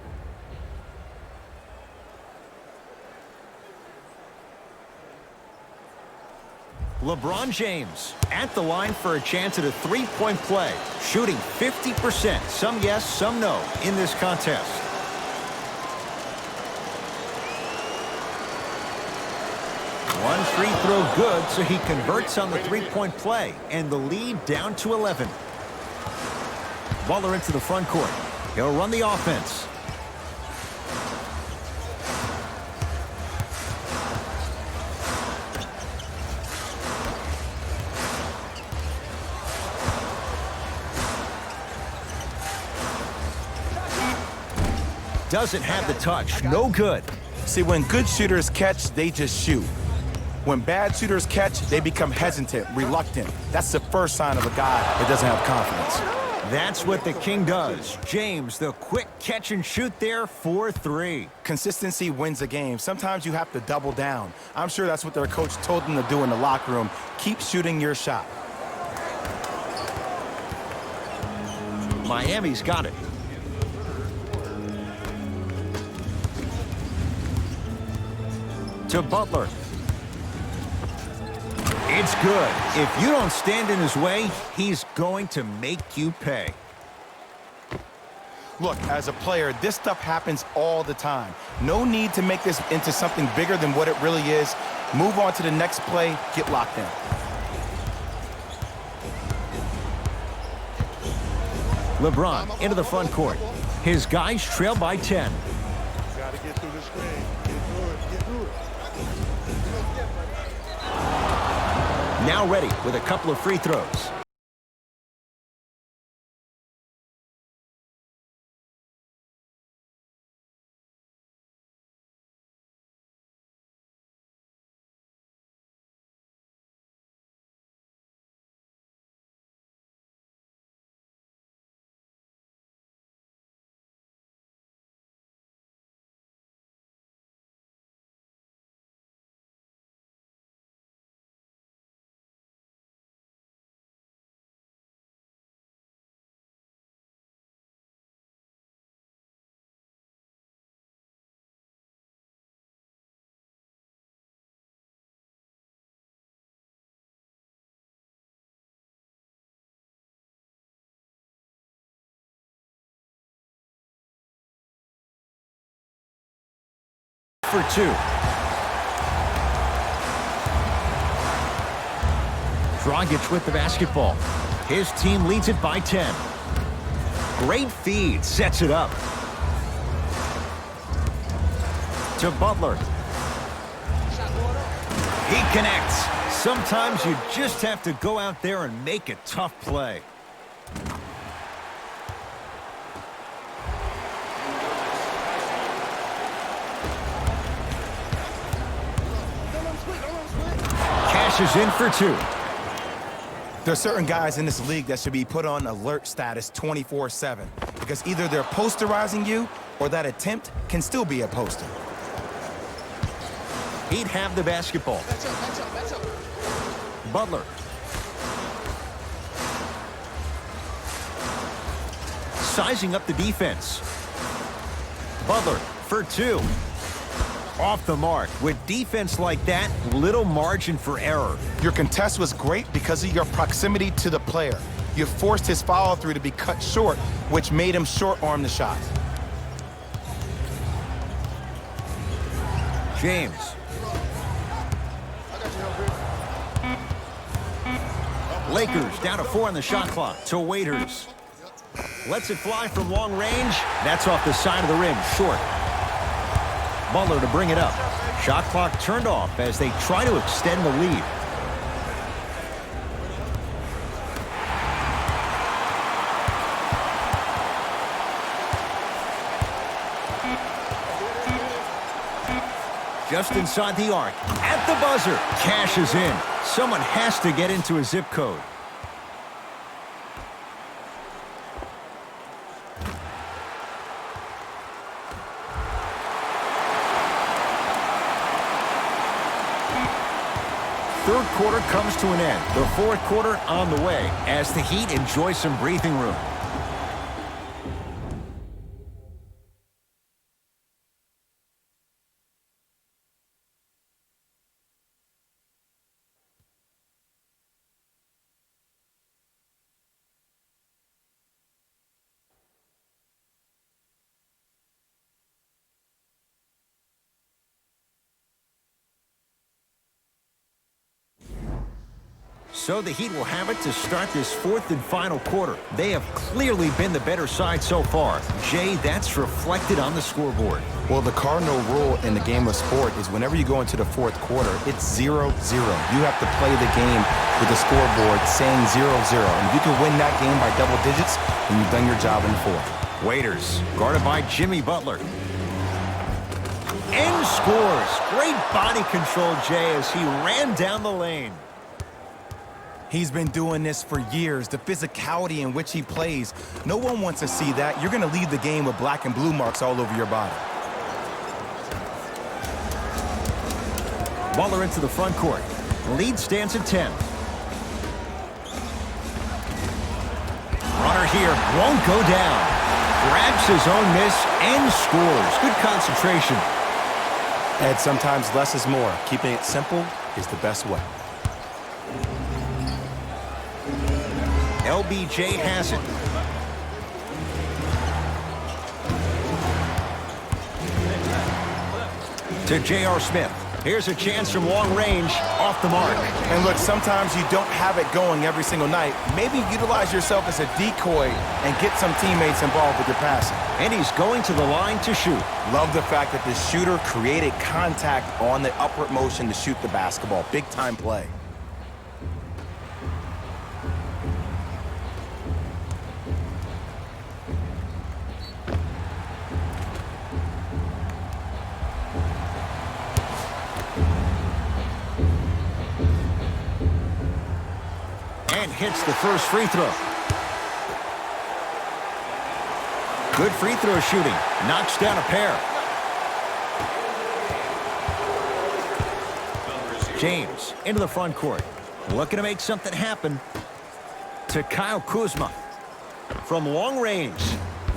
LeBron James at the line for a chance at a three-point play, shooting 50%, some yes, some no, in this contest. One free throw good, so he converts on the three-point play, and the lead down to 11. Butler into the front court. He'll run the offense. Doesn't have the touch. No good. See, when good shooters catch, they just shoot. When bad shooters catch, they become hesitant, reluctant. That's the first sign of a guy that doesn't have confidence. That's what the King does. James, the quick catch and shoot there for 3. Consistency wins the game. Sometimes you have to double down. I'm sure that's what their coach told them to do in the locker room. Keep shooting your shot. Miami's got it. To Butler. It's good. If you don't stand in his way, he's going to make you pay. Look, as a player, this stuff happens all the time. No need to make this into something bigger than what it really is. Move on to the next play, get locked in. LeBron into the front court. His guys trail by 10. Got to get through the screen. Get through it. Get through it. Now ready with a couple of free throws. For 2. Dragic with the basketball. His team leads it by 10. Great feed, sets it up. To Butler. He connects. Sometimes you just have to go out there and make a tough play. Is in for 2. There are certain guys in this league that should be put on alert status 24/7 because either they're posterizing you or that attempt can still be a poster. He'd have the basketball. Butler. Sizing up the defense. Butler for 2. Off the mark. With defense like that, little margin for error. Your contest was great because of your proximity to the player. You forced his follow-through to be cut short, which made him short-arm the shot. James. Lakers down to 4 on the shot clock. To Waiters. Lets it fly from long range. That's off the side of the rim. Short. Butler to bring it up. Shot clock turned off as they try to extend the lead. Just inside the arc. At the buzzer. Cashes in. Someone has to get into a zip code. Third quarter comes to an end. The fourth quarter on the way as the Heat enjoy some breathing room. So the Heat will have it to start this fourth and final quarter. They have clearly been the better side so far. Jay, that's reflected on the scoreboard. Well, the cardinal rule in the game of sport is whenever you go into the fourth quarter, it's 0-0. You have to play the game with the scoreboard saying 0-0. And if you can win that game by double digits, then you've done your job in the fourth. Waiters, guarded by Jimmy Butler. And scores. Great body control, Jay, as he ran down the lane. He's been doing this for years. The physicality in which he plays, no one wants to see that. You're going to leave the game with black and blue marks all over your body. Butler into the front court. Lead stands at 10. Runner here won't go down. Grabs his own miss and scores. Good concentration. And sometimes less is more. Keeping it simple is the best way. LBJ has it. To J.R. Smith. Here's a chance from long range, off the mark. And look, sometimes you don't have it going every single night. Maybe utilize yourself as a decoy and get some teammates involved with your passing. And he's going to the line to shoot. Love the fact that the shooter created contact on the upward motion to shoot the basketball. Big time play. And hits the first free throw. Good free throw shooting. Knocks down a pair. James into the front court. Looking to make something happen. To Kyle Kuzma. From long range.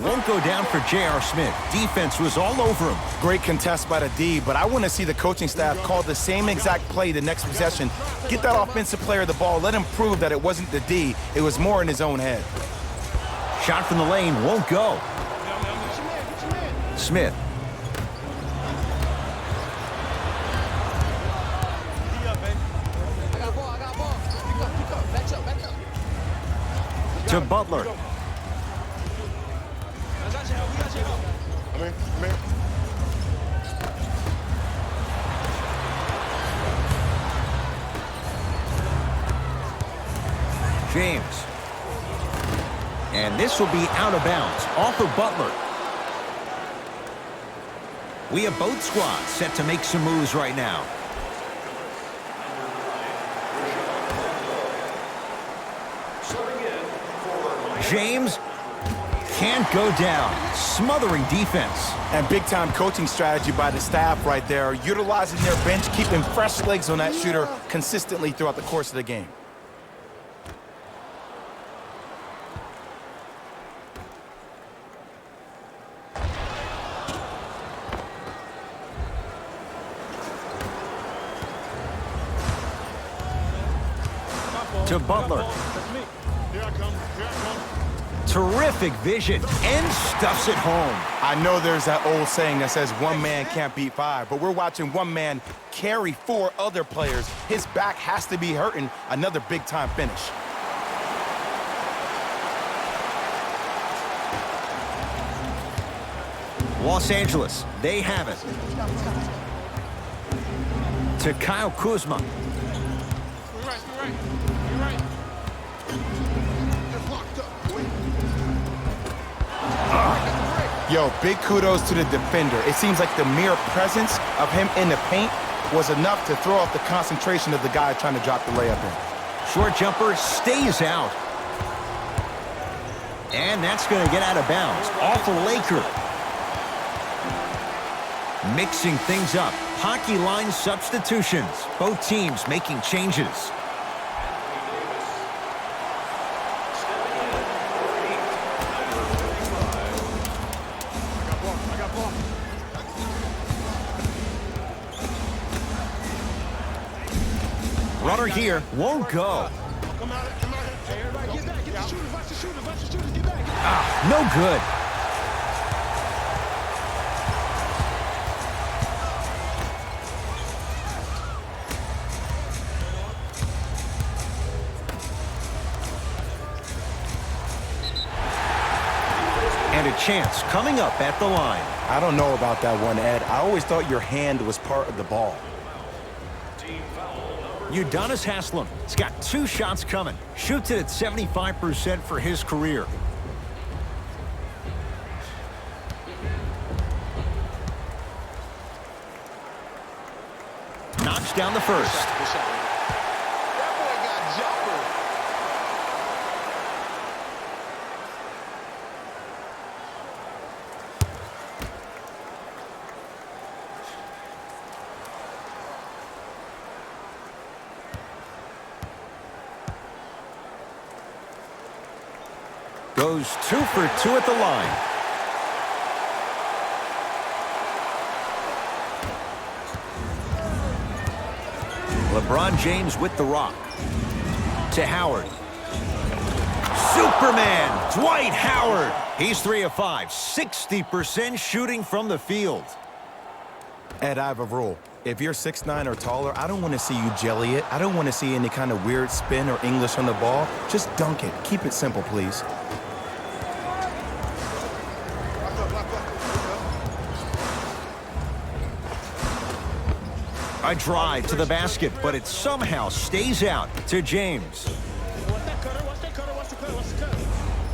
Won't go down for J.R. Smith. Defense was all over him. Great contest by the D, but I want to see the coaching staff call the same exact play the next possession. Get that offensive player the ball. Let him prove that it wasn't the D. It was more in his own head. Shot from the lane won't go. Smith. To Butler. James. And this will be out of bounds, off of Butler. We have both squads set to make some moves right now. James can't go down. Smothering defense. And big-time coaching strategy by the staff right there, utilizing their bench, keeping fresh legs on that shooter consistently throughout the course of the game. To Butler. Here I come. Here I come. Terrific vision and stuffs it home. I know there's that old saying that says one man can't beat five, but we're watching one man carry four other players. His back has to be hurting. Another big-time finish. Los Angeles, they have it. To Kyle Kuzma. You're right. You're right. Just locked up, boy. Yo, big kudos to the defender. It seems like the mere presence of him in the paint was enough to throw off the concentration of the guy trying to drop the layup in. Short jumper stays out. And that's going to get out of bounds. Off a Laker. Mixing things up. Hockey line substitutions. Both teams making changes. Runner here won't go. Come out. Hey, everybody get back. Get the shooters. Watch the shooters. Get back. No good. And a chance coming up at the line. I don't know about that one, Ed. I always thought your hand was part of the ball. Udonis Haslem has got 2 shots coming. Shoots it at 75% for his career. Knocks down the first. That boy got jumper. Goes 2 for 2 at the line. LeBron James with the rock. To Howard. Superman, Dwight Howard. He's 3 of 5, 60% shooting from the field. Ed, I have a rule. If you're 6'9" or taller, I don't want to see you jelly it. I don't want to see any kind of weird spin or English on the ball. Just dunk it. Keep it simple, please. A drive to the basket, but it somehow stays out to James.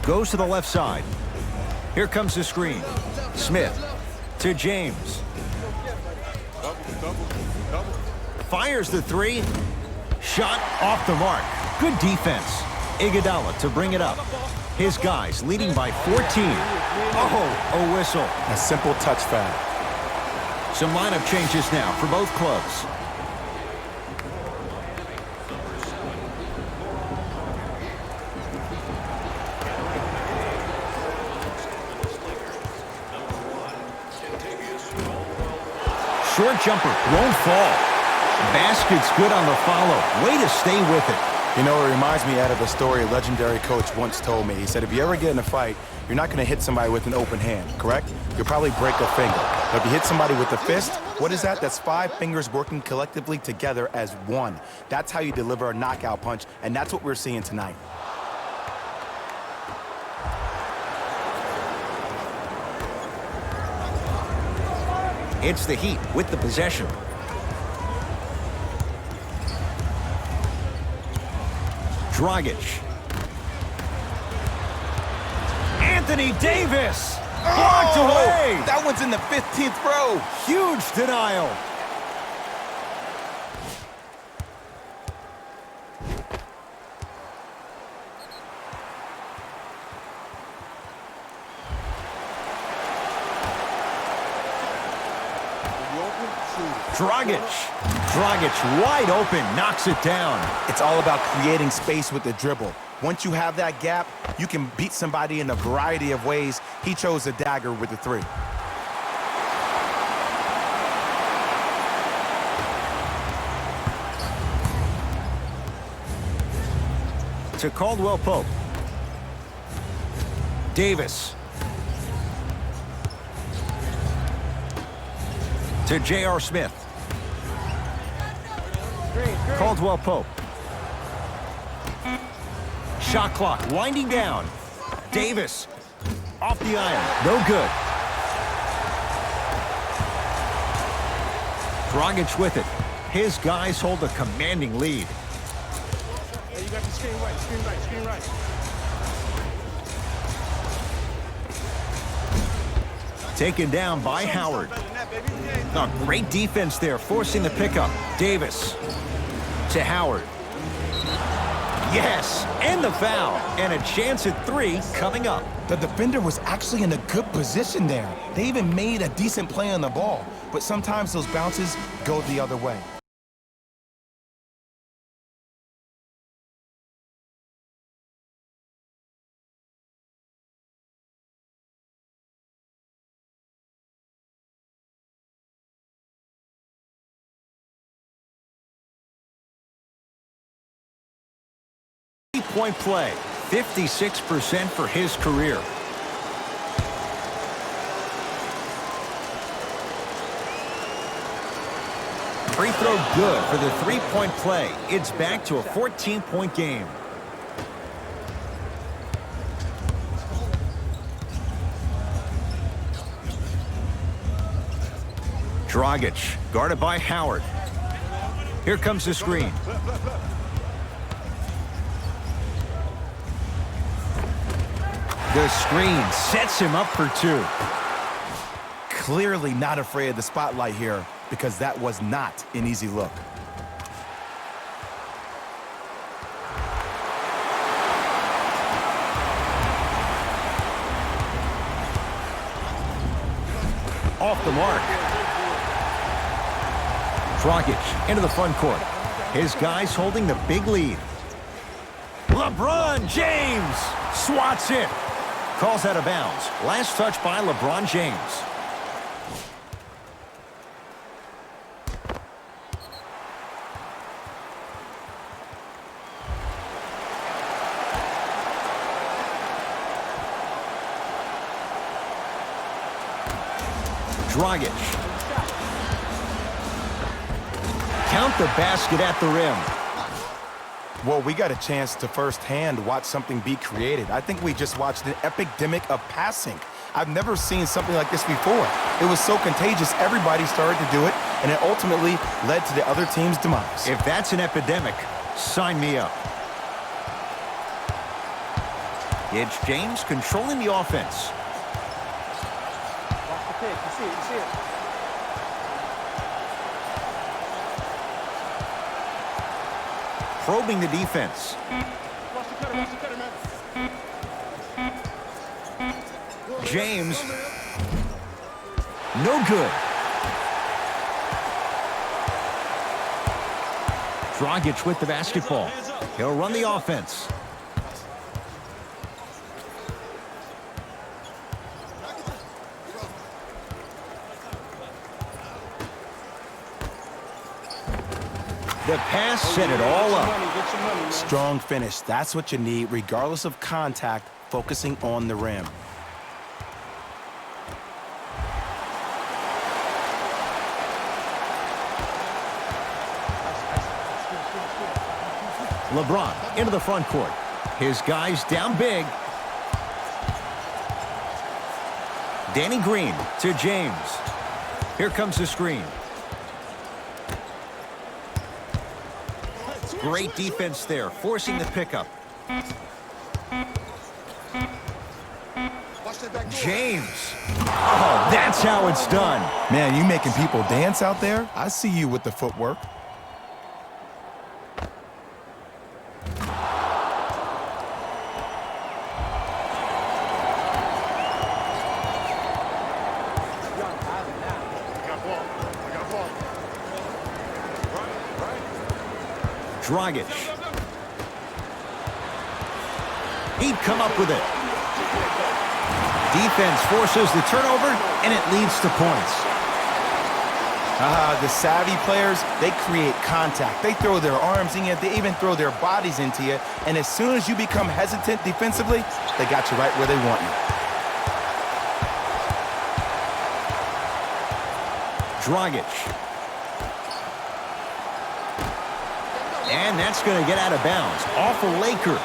Goes to the left side. Here comes the screen. Smith to James. Fires the three. Shot off the mark. Good defense. Iguodala to bring it up. His guys leading by 14. Oh, a whistle. A simple touch foul. Some lineup changes now for both clubs. Short jumper won't fall. Basket's good on the follow. Way to stay with it. You know, it reminds me out of a story a legendary coach once told me. He said, if you ever get in a fight, you're not going to hit somebody with an open hand, correct? You'll probably break a finger. But if you hit somebody with a fist, what is that? That's 5 fingers working collectively together as one. That's how you deliver a knockout punch, and that's what we're seeing tonight. It's the Heat with the possession. Dragic. Anthony Davis. Blocked away. That one's in the 15th row. Huge denial. Dragic wide open, knocks it down. It's all about creating space with the dribble. Once you have that gap, you can beat somebody in a variety of ways. He chose a dagger with the 3. To Caldwell Pope. Davis. To J.R. Smith. Caldwell Pope. Shot clock winding down. Davis off the iron. No good. Dragic with it. His guys hold a commanding lead. Hey, you got the screen right, screen right, screen right. Taken down by Howard. Oh, great defense there, forcing the pickup. Davis to Howard. Yes, and the foul. And a chance at 3 coming up. The defender was actually in a good position there. They even made a decent play on the ball. But sometimes those bounces go the other way. Point play, 56% for his career. Free throw good for the 3-point play. It's back to a 14-point game. Dragic, guarded by Howard. Here comes the screen. The screen sets him up for 2. Clearly not afraid of the spotlight here because that was not an easy look. Off the mark. Dragic into the front court. His guys holding the big lead. LeBron James swats it. Calls out of bounds. Last touch by LeBron James. Dragic. Count the basket at the rim. Well, we got a chance to firsthand watch something be created. I think we just watched an epidemic of passing. I've never seen something like this before. It was so contagious, everybody started to do it, and it ultimately led to the other team's demise. If that's an epidemic, sign me up. It's James controlling the offense. Watch the pick. You see it. You see it. Probing the defense. Watch the cutter. Watch the cutter, man. James. No good. Dragic with the basketball. He'll run the offense. The pass set it all up. Get your money, man. Strong finish. That's what you need, regardless of contact, focusing on the rim. LeBron into the front court. His guys down big. Danny Green to James. Here comes the screen. Great defense there, forcing the pickup. James. Oh, that's how it's done. Man, you making people dance out there? I see you with the footwork. Dragic. He'd come up with it. Defense forces the turnover, and it leads to points. The savvy players, they create contact. They throw their arms in you. They even throw their bodies into you. And as soon as you become hesitant defensively, they got you right where they want you. Dragic. And that's going to get out of bounds. Off a Laker.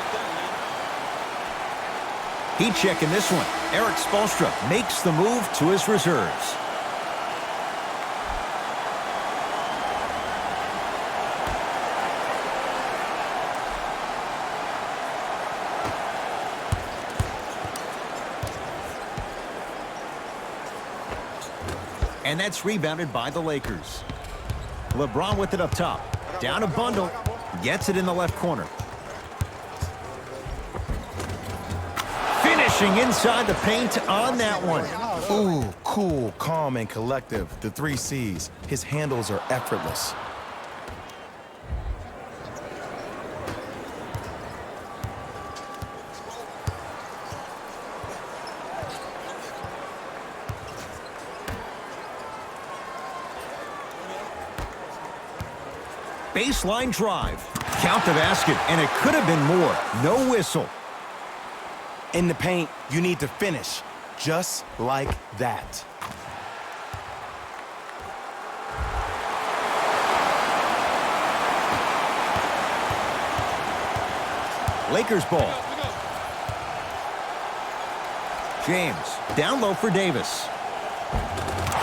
Heat checking this one. Eric Spoelstra makes the move to his reserves. And that's rebounded by the Lakers. LeBron with it up top. Down a bundle. Gets it in the left corner. Finishing inside the paint on that one. Ooh, cool, calm, and collective. The 3 C's. His handles are effortless. Baseline drive. Count the basket, and it could have been more. No whistle. In the paint, you need to finish just like that. Lakers ball. James down low for Davis.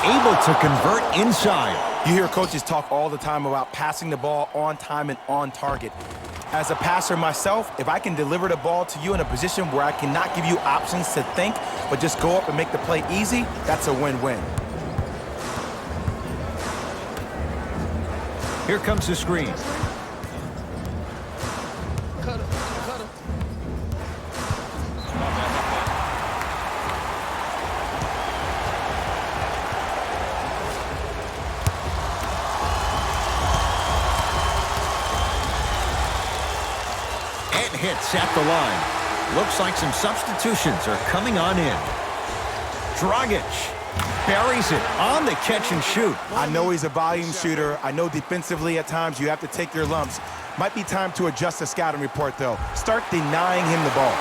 Able to convert inside. You hear coaches talk all the time about passing the ball on time and on target. As a passer myself, if I can deliver the ball to you in a position where I cannot give you options to think, but just go up and make the play easy, that's a win-win. Here comes the screen. Cutter. Cutter. And hits at the line. Looks like some substitutions are coming on in. Dragic buries it on the catch and shoot. I know he's a volume shooter. I know defensively at times you have to take your lumps. Might be time to adjust the scouting report, though. Start denying him the ball.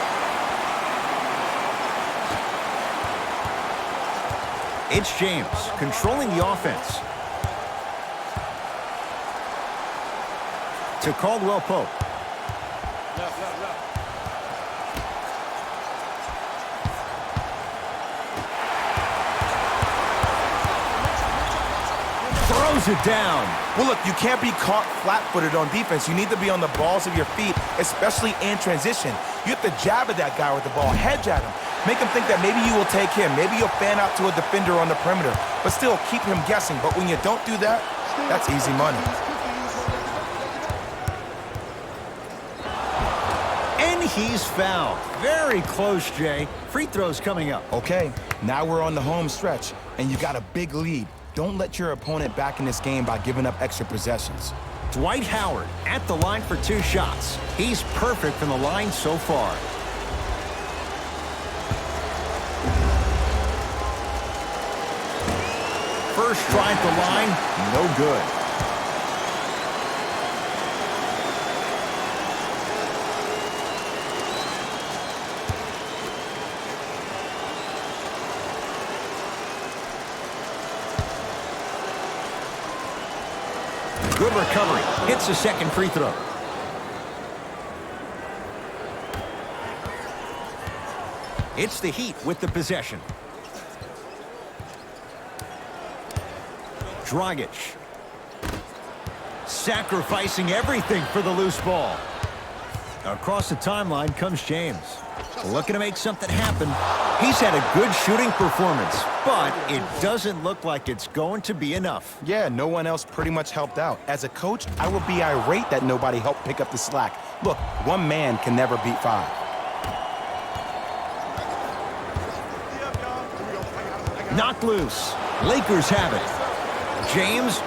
It's James controlling the offense. To Caldwell Pope. Throws it down. Well, look, you can't be caught flat-footed on defense. You need to be on the balls of your feet, especially in transition. You have to jab at that guy with the ball, hedge at him. Make him think that maybe you will take him. Maybe you'll fan out to a defender on the perimeter, but still keep him guessing. But when you don't do that, that's easy money. And he's fouled. Very close, Jay. Free throws coming up. Okay, now we're on the home stretch, and you got a big lead. Don't let your opponent back in this game by giving up extra possessions. Dwight Howard at the line for 2 shots. He's perfect from the line so far. First try at the line, no good. Good recovery. Hits the second free throw. It's the Heat with the possession. Dragic. Sacrificing everything for the loose ball. Across the timeline comes James. Looking to make something happen. He's had a good shooting performance, but it doesn't look like it's going to be enough. Yeah, no one else pretty much helped out. As a coach, I would be irate that nobody helped pick up the slack. Look, one man can never beat 5. Knocked loose. Lakers have it. James,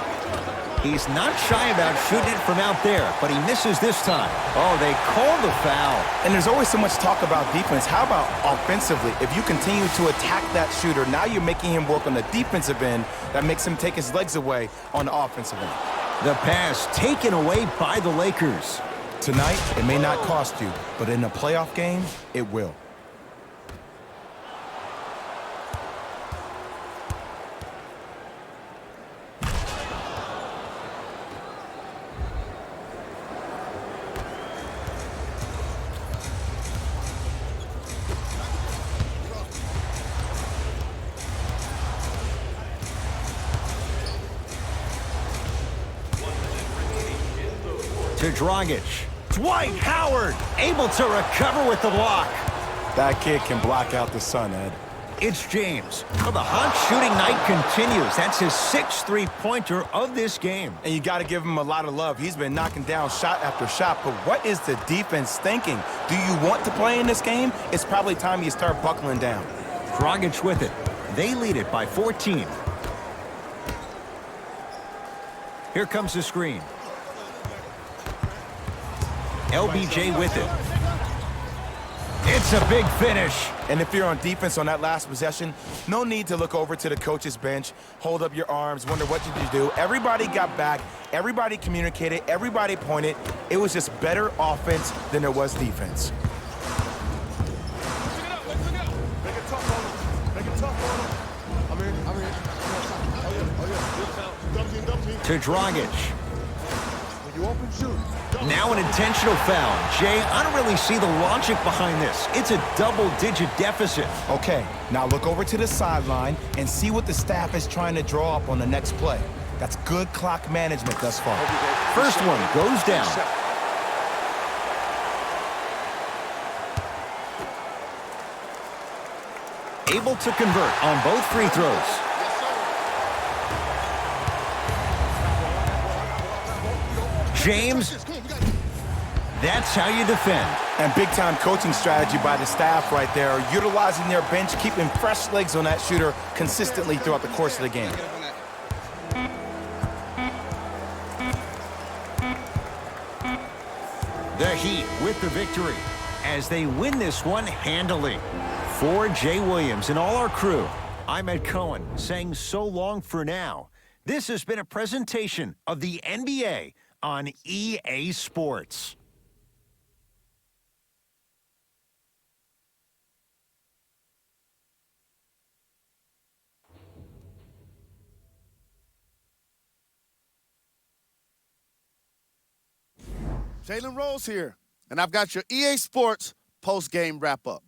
he's not shy about shooting it from out there, but he misses this time. Oh, they call the foul. And there's always so much talk about defense. How about offensively? If you continue to attack that shooter, now you're making him work on the defensive end. That makes him take his legs away on the offensive end. The pass taken away by the Lakers. Tonight, it may not cost you, but in a playoff game, it will. To Dragic. Dwight Howard able to recover with the block. That kid can block out the sun, Ed. It's James. Well, the hot shooting night continues. That's his 6th three-pointer of this game. And you got to give him a lot of love. He's been knocking down shot after shot. But what is the defense thinking? Do you want to play in this game? It's probably time you start buckling down. Dragic with it. They lead it by 14. Here comes the screen. LBJ with it. It's a big finish. And if you're on defense on that last possession, no need to look over to the coach's bench, hold up your arms, wonder what did you do. Everybody got back. Everybody communicated. Everybody pointed. It was just better offense than there was defense. Make it tough on him. Make it tough on him. I'm in. Double team. To Dragic. When you open, shoot. Now an intentional foul. Jay, I don't really see the logic behind this. It's a double-digit deficit. Okay, now look over to the sideline and see what the staff is trying to draw up on the next play. That's good clock management thus far. First one goes down. Able to convert on both free throws. James, that's how you defend. And big-time coaching strategy by the staff right there, utilizing their bench, keeping fresh legs on that shooter consistently throughout the course of the game. The Heat with the victory. as they win this one handily. For Jay Williams and all our crew, I'm Ed Cohen saying so long for now. This has been a presentation of the NBA on EA Sports. Jalen Rose here, and I've got your EA Sports post-game wrap-up.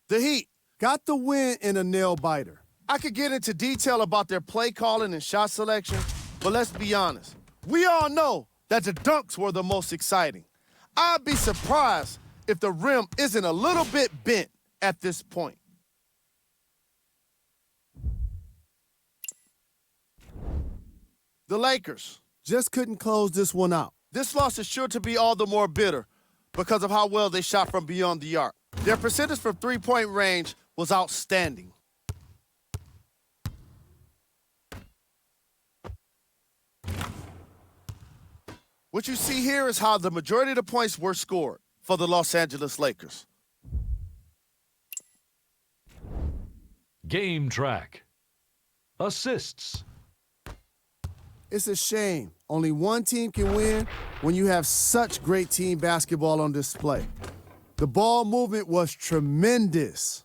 The Heat got the win in a nail-biter. I could get into detail about their play calling and shot selection, but let's be honest. We all know that the dunks were the most exciting. I'd be surprised if the rim isn't a little bit bent at this point. The Lakers just couldn't close this one out. This loss is sure to be all the more bitter because of how well they shot from beyond the arc. Their percentage from three-point range was outstanding. What you see here is how the majority of the points were scored for the Los Angeles Lakers. Game track. Assists. It's a shame only one team can win when you have such great team basketball on display. The ball movement was tremendous.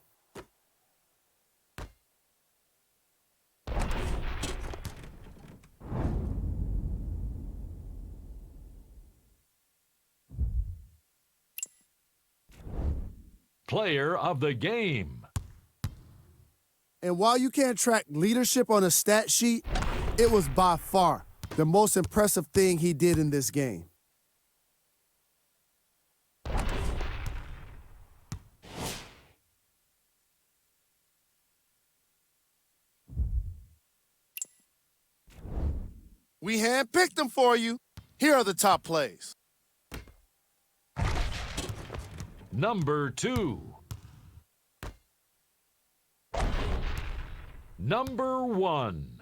Player of the game. And while you can't track leadership on a stat sheet, it was by far the most impressive thing he did in this game. We handpicked them for you. Here are the top plays. Number 2. Number 1.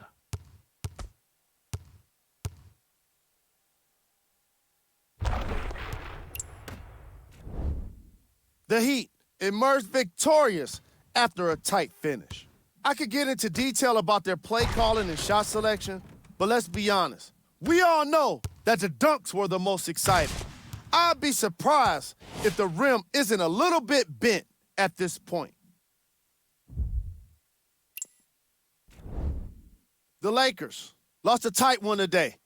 The Heat emerged victorious after a tight finish. I could get into detail about their play calling and shot selection, but let's be honest. We all know that the dunks were the most exciting. I'd be surprised if the rim isn't a little bit bent at this point. The Lakers lost a tight one today,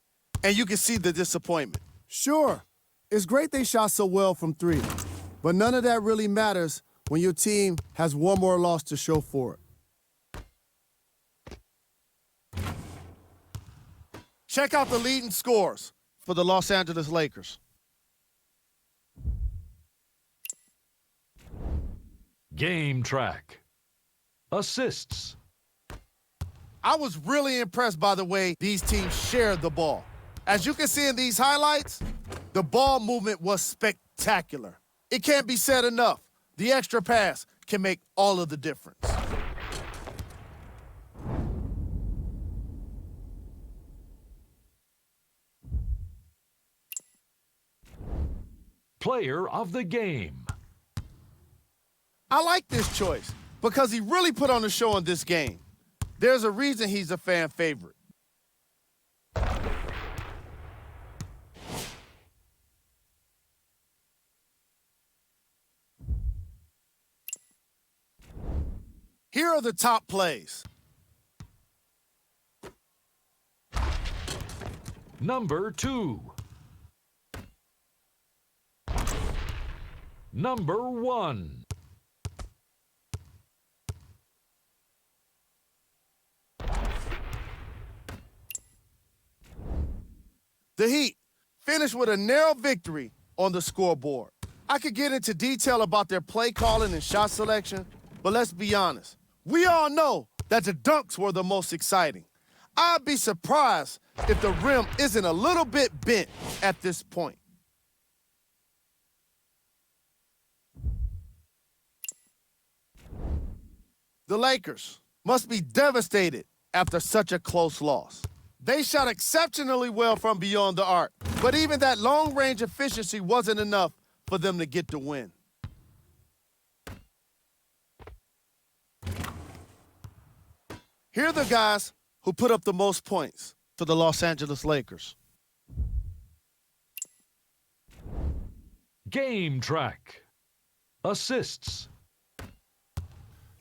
and you can see the disappointment. Sure, it's great they shot so well from three, but none of that really matters when your team has one more loss to show for it. Check out the leading scores for the Los Angeles Lakers. Game track. Assists. I was really impressed by the way these teams shared the ball. As you can see in these highlights, the ball movement was spectacular. It can't be said enough. The extra pass can make all of the difference. Player of the game. I like this choice because he really put on a show in this game. There's a reason he's a fan favorite. Here are the top plays. Number 2. Number 1. The Heat finished with a narrow victory on the scoreboard. I could get into detail about their play calling and shot selection, but let's be honest. We all know that the dunks were the most exciting. I'd be surprised if the rim isn't a little bit bent at this point. The Lakers must be devastated after such a close loss. They shot exceptionally well from beyond the arc, But even that long-range efficiency wasn't enough for them to get the win. Here are the guys who put up the most points for the Los Angeles Lakers. Game track. Assists.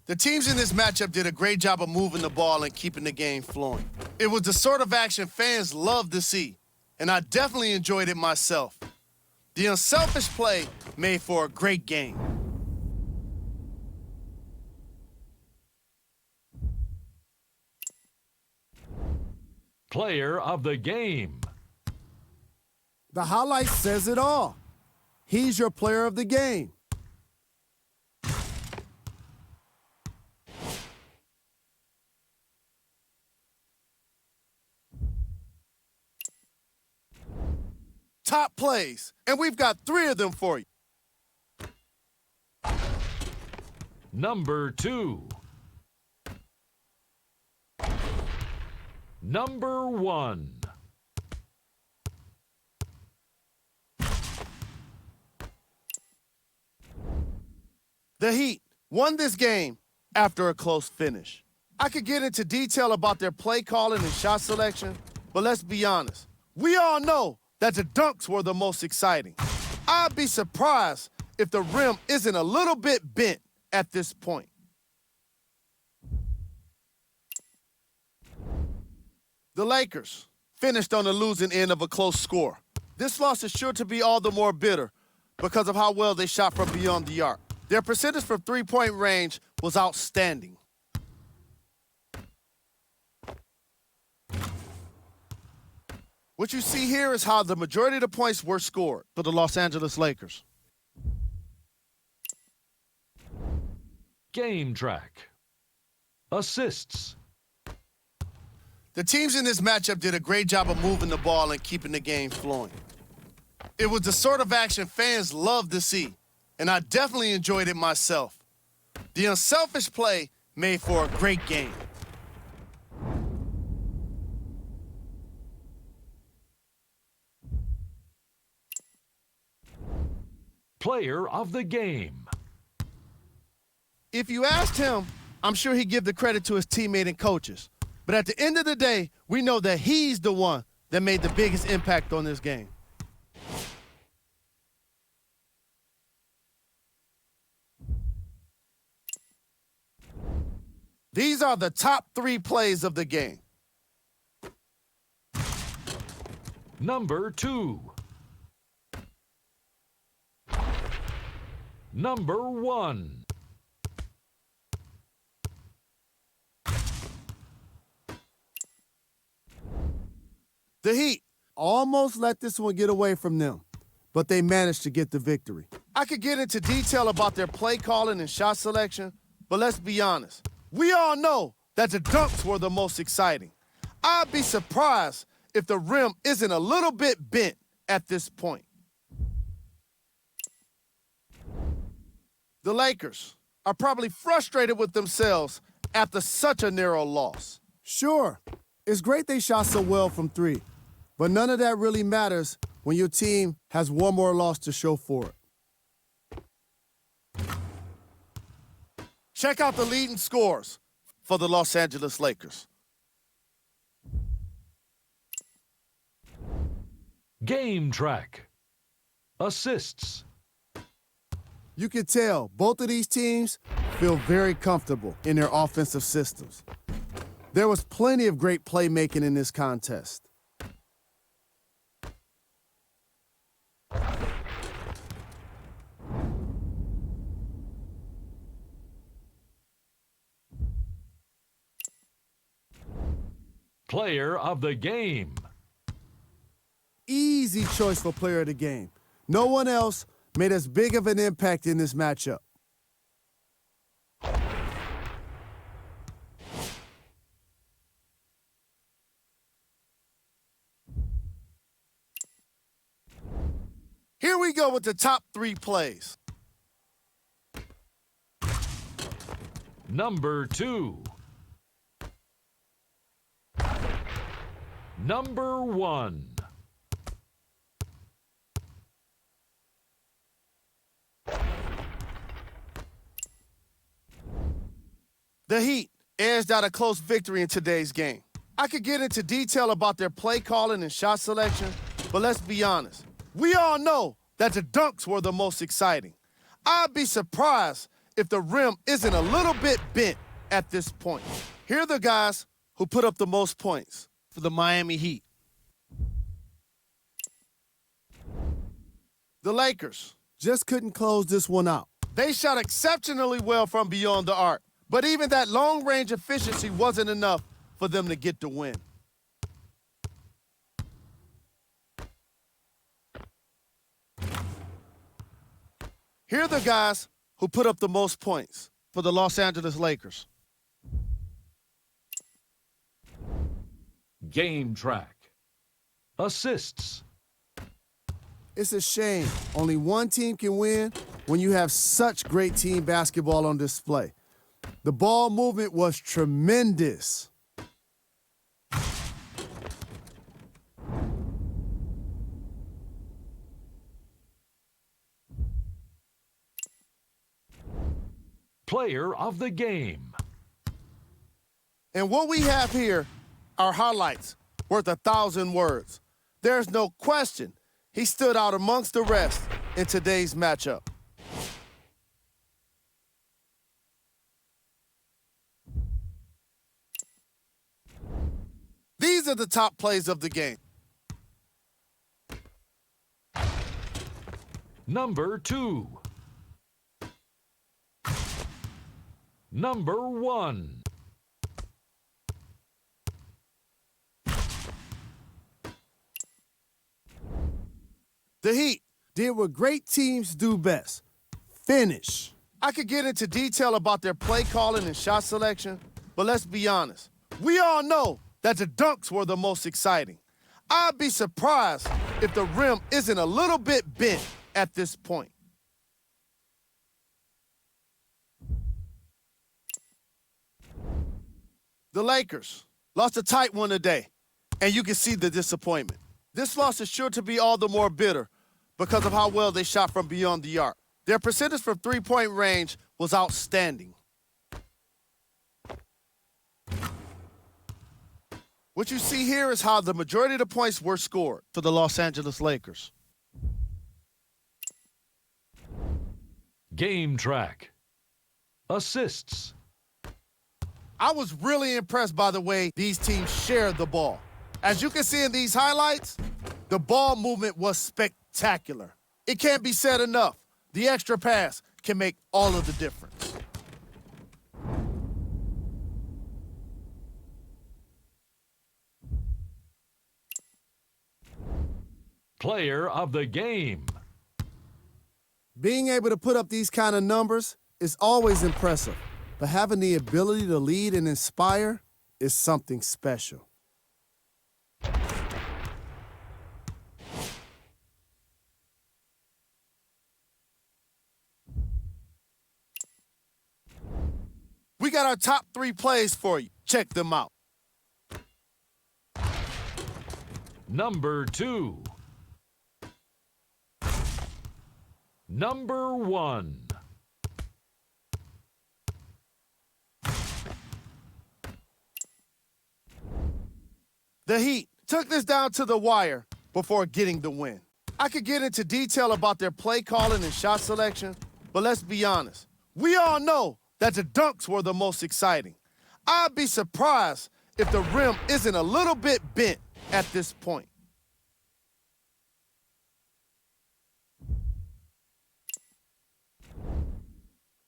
The teams in this matchup did a great job of moving the ball and keeping the game flowing. It was the sort of action fans love to see, and I definitely enjoyed it myself. The unselfish play made for a great game. Player of the game. The highlight says it all. He's your player of the game. Top plays, and we've got 3 of them for you. Number 2. Number 1. The Heat won this game after a close finish. I could get into detail about their play calling and shot selection, but let's be honest. We all know that the dunks were the most exciting. I'd be surprised if the rim isn't a little bit bent at this point. The Lakers finished on the losing end of a close score. This loss is sure to be all the more bitter because of how well they shot from beyond the arc. Their percentage from three-point range was outstanding. What you see here is how the majority of the points were scored for the Los Angeles Lakers. Game track. Assists. The teams in this matchup did a great job of moving the ball and keeping the game flowing. It was the sort of action fans love to see, and I definitely enjoyed it myself. The unselfish play made for a great game. Player of the game. If you asked him, I'm sure he'd give the credit to his teammate and coaches. But at the end of the day, we know that he's the one that made the biggest impact on this game. These are the top 3 plays of the game. Number 2. Number 1. The Heat Almost let this one get away from them, but they managed to get the victory. I could get into detail about their play calling and shot selection, but let's be honest. We all know that the dunks were the most exciting. I'd be surprised if the rim isn't a little bit bent at this point. The Lakers are probably frustrated with themselves after such a narrow loss. Sure, it's great they shot so well from 3, but none of that really matters when your team has one more loss to show for it. Check out the leading scores for the Los Angeles Lakers. Game track. Assists. You can tell both of these teams feel very comfortable in their offensive systems. There was plenty of great playmaking in this contest. Player of the game. Easy choice for player of the game. No one else made as big of an impact in this matchup. Here we go with the top 3 plays. Number 2. Number 1. The Heat edged out a close victory in today's game. I could get into detail about their play calling and shot selection, but let's be honest. We all know that the dunks were the most exciting. I'd be surprised if the rim isn't a little bit bent at this point. Here are the guys who put up the most points for the Miami Heat. The Lakers Just couldn't close this one out. They shot exceptionally well from beyond the arc, but even that long-range efficiency wasn't enough for them to get the win. Here are the guys who put up the most points for the Los Angeles Lakers. Game track. Assists. It's a shame only one team can win when you have such great team basketball on display. The ball movement was tremendous. Player of the game. And what we have here are highlights worth 1,000 words. There's no question he stood out amongst the rest in today's matchup. These are the top plays of the game. Number 2. Number 1. The Heat did what great teams do best: finish. I could get into detail about their play calling and shot selection, but let's be honest. We all know that the dunks were the most exciting. I'd be surprised if the rim isn't a little bit bent at this point. The Lakers lost a tight one today, and you can see the disappointment. This loss is sure to be all the more bitter because of how well they shot from beyond the arc. Their percentage from three-point range was outstanding. What you see here is how the majority of the points were scored for the Los Angeles Lakers. Game track. Assists. I was really impressed by the way these teams shared the ball. As you can see in these highlights, the ball movement was spectacular. It can't be said enough. The extra pass can make all of the difference. Player of the game. Being able to put up these kind of numbers is always impressive, but having the ability to lead and inspire is something special. We got our top 3 plays for you. Check them out. Number 2. Number 1. The Heat took this down to the wire before getting the win. I could get into detail about their play calling and shot selection, but let's be honest. We all know that the dunks were the most exciting. I'd be surprised if the rim isn't a little bit bent at this point.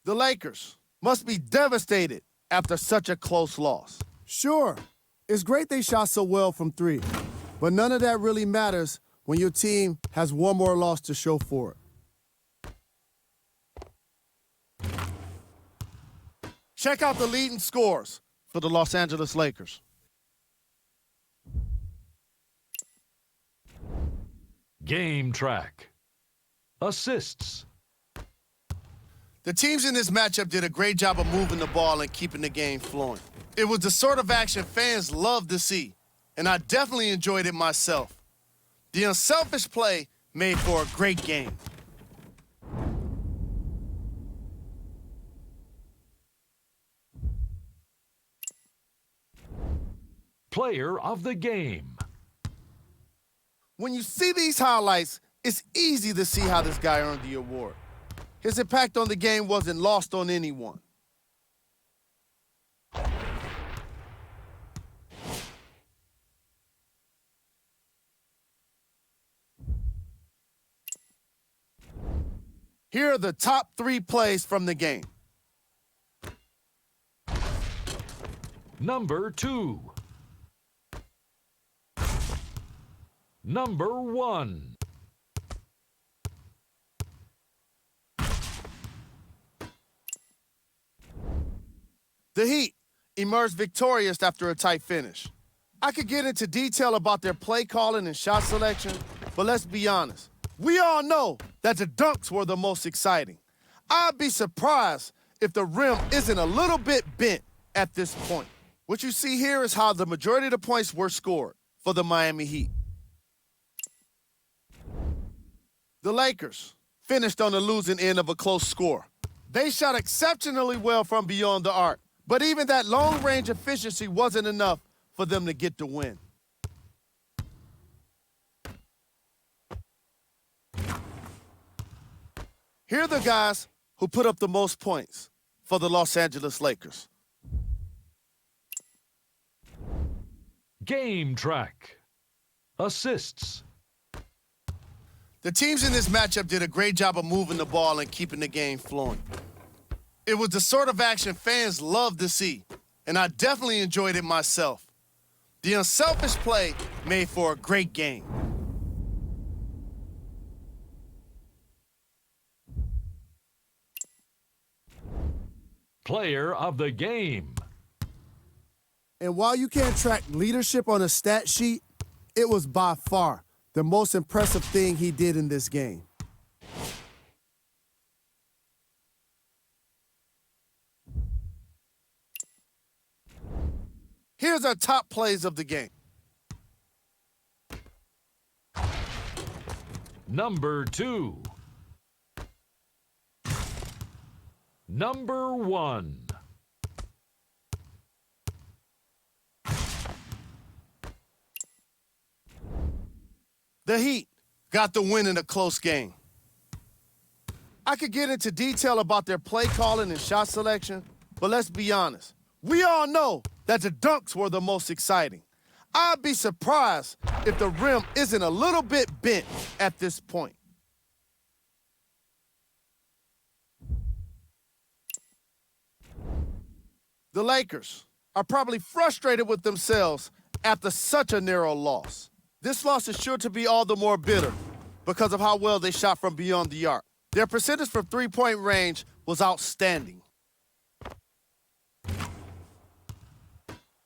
The Lakers must be devastated after such a close loss. Sure, it's great they shot so well from 3, but none of that really matters when your team has one more loss to show for it. Check out the leading scores for the Los Angeles Lakers. Game track. Assists. The teams in this matchup did a great job of moving the ball and keeping the game flowing. It was the sort of action fans love to see, and I definitely enjoyed it myself. The unselfish play made for a great game. Player of the game. When you see these highlights, it's easy to see how this guy earned the award. His impact on the game wasn't lost on anyone. Here are the top 3 plays from the game. Number 2. Number 1. The Heat emerged victorious after a tight finish. I could get into detail about their play calling and shot selection, but let's be honest. We all know that the dunks were the most exciting. I'd be surprised if the rim isn't a little bit bent at this point. What you see here is how the majority of the points were scored for the Miami Heat. The Lakers finished on the losing end of a close score. They shot exceptionally well from beyond the arc, but even that long-range efficiency wasn't enough for them to get the win. Here are the guys who put up the most points for the Los Angeles Lakers. Game track. Assists. The teams in this matchup did a great job of moving the ball and keeping the game flowing. It was the sort of action fans love to see, and I definitely enjoyed it myself. The unselfish play made for a great game. Player of the game. And while you can't track leadership on a stat sheet, it was by far the most impressive thing he did in this game. Here's our top plays of the game. Number 2. Number 1. The Heat got the win in a close game. I could get into detail about their play calling and shot selection, but let's be honest. We all know that the dunks were the most exciting. I'd be surprised if the rim isn't a little bit bent at this point. The Lakers are probably frustrated with themselves after such a narrow loss. This loss is sure to be all the more bitter because of how well they shot from beyond the arc. Their percentage from three-point range was outstanding.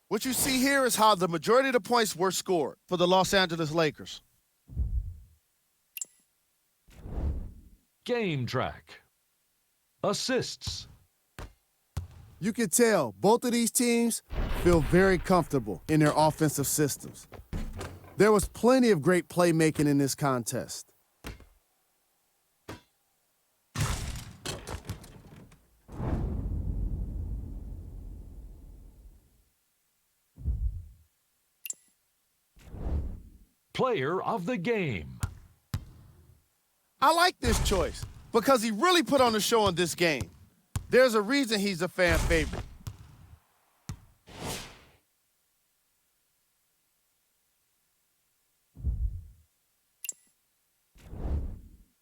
What you see here is how the majority of the points were scored for the Los Angeles Lakers. Game track. Assists. You can tell both of these teams feel very comfortable in their offensive systems. There was plenty of great playmaking in this contest. Player of the game. I like this choice because he really put on a show in this game. There's a reason he's a fan favorite.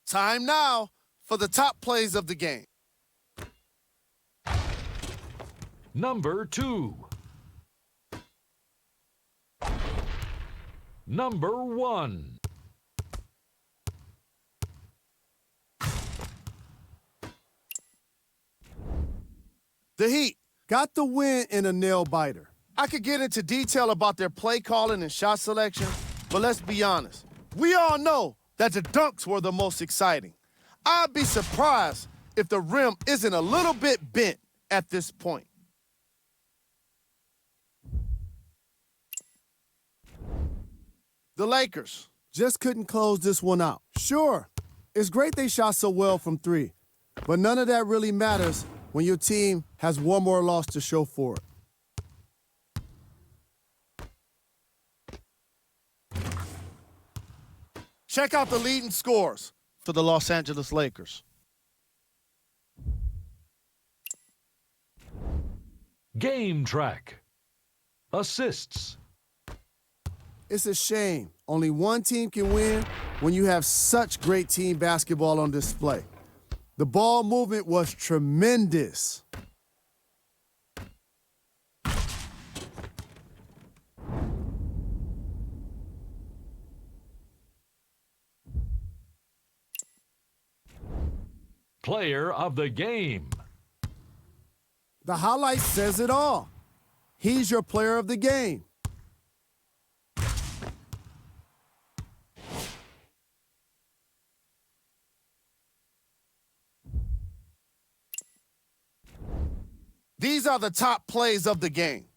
Time now for the top plays of the game. Number 2. Number 1. The Heat Got the win in a nail-biter. I could get into detail about their play calling and shot selection, but let's be honest. We all know that the dunks were the most exciting. I'd be surprised if the rim isn't a little bit bent at this point. The Lakers Just couldn't close this one out. Sure, it's great they shot so well from three, but none of that really matters when your team has one more loss to show for it. Check out the leading scores for the Los Angeles Lakers. Game track. Assists. It's a shame only one team can win when you have such great team basketball on display. The ball movement was tremendous. Player of the game. The highlight says it all. He's your player of the game. These are the top plays of the game.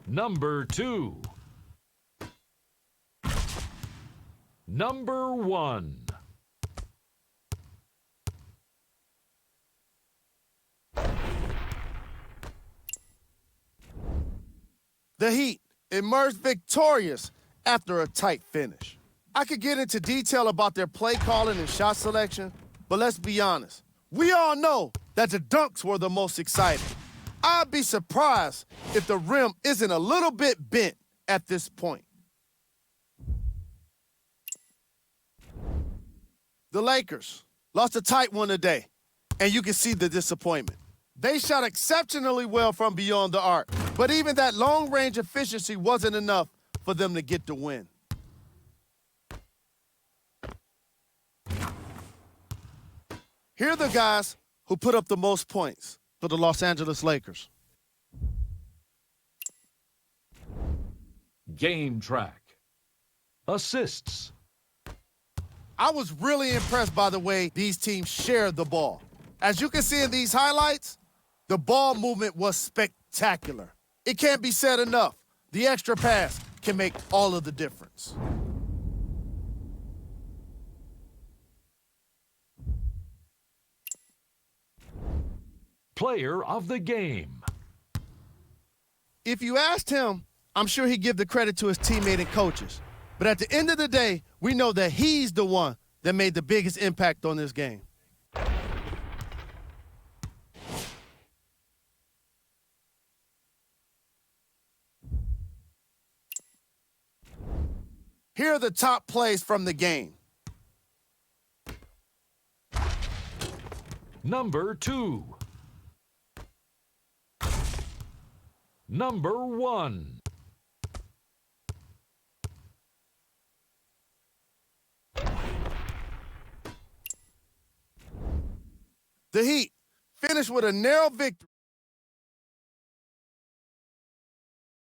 Number 2. Number 1. The Heat emerged victorious after a tight finish. I could get into detail about their play calling and shot selection, but let's be honest. We all know that the dunks were the most exciting. I'd be surprised if the rim isn't a little bit bent at this point. The Lakers lost a tight one today, and you can see the disappointment. They shot exceptionally well from beyond the arc, but even that long-range efficiency wasn't enough for them to get the win. Here are the guys who put up the most points for the Los Angeles Lakers. Game track. Assists. I was really impressed by the way these teams shared the ball. As you can see in these highlights, the ball movement was spectacular. It can't be said enough. The extra pass can make all of the difference. Player of the game. If you asked him, I'm sure he'd give the credit to his teammate and coaches. But at the end of the day, we know that he's the one that made the biggest impact on this game. Here are the top plays from the game. Number 2. Number 1. The Heat finished with a narrow victory.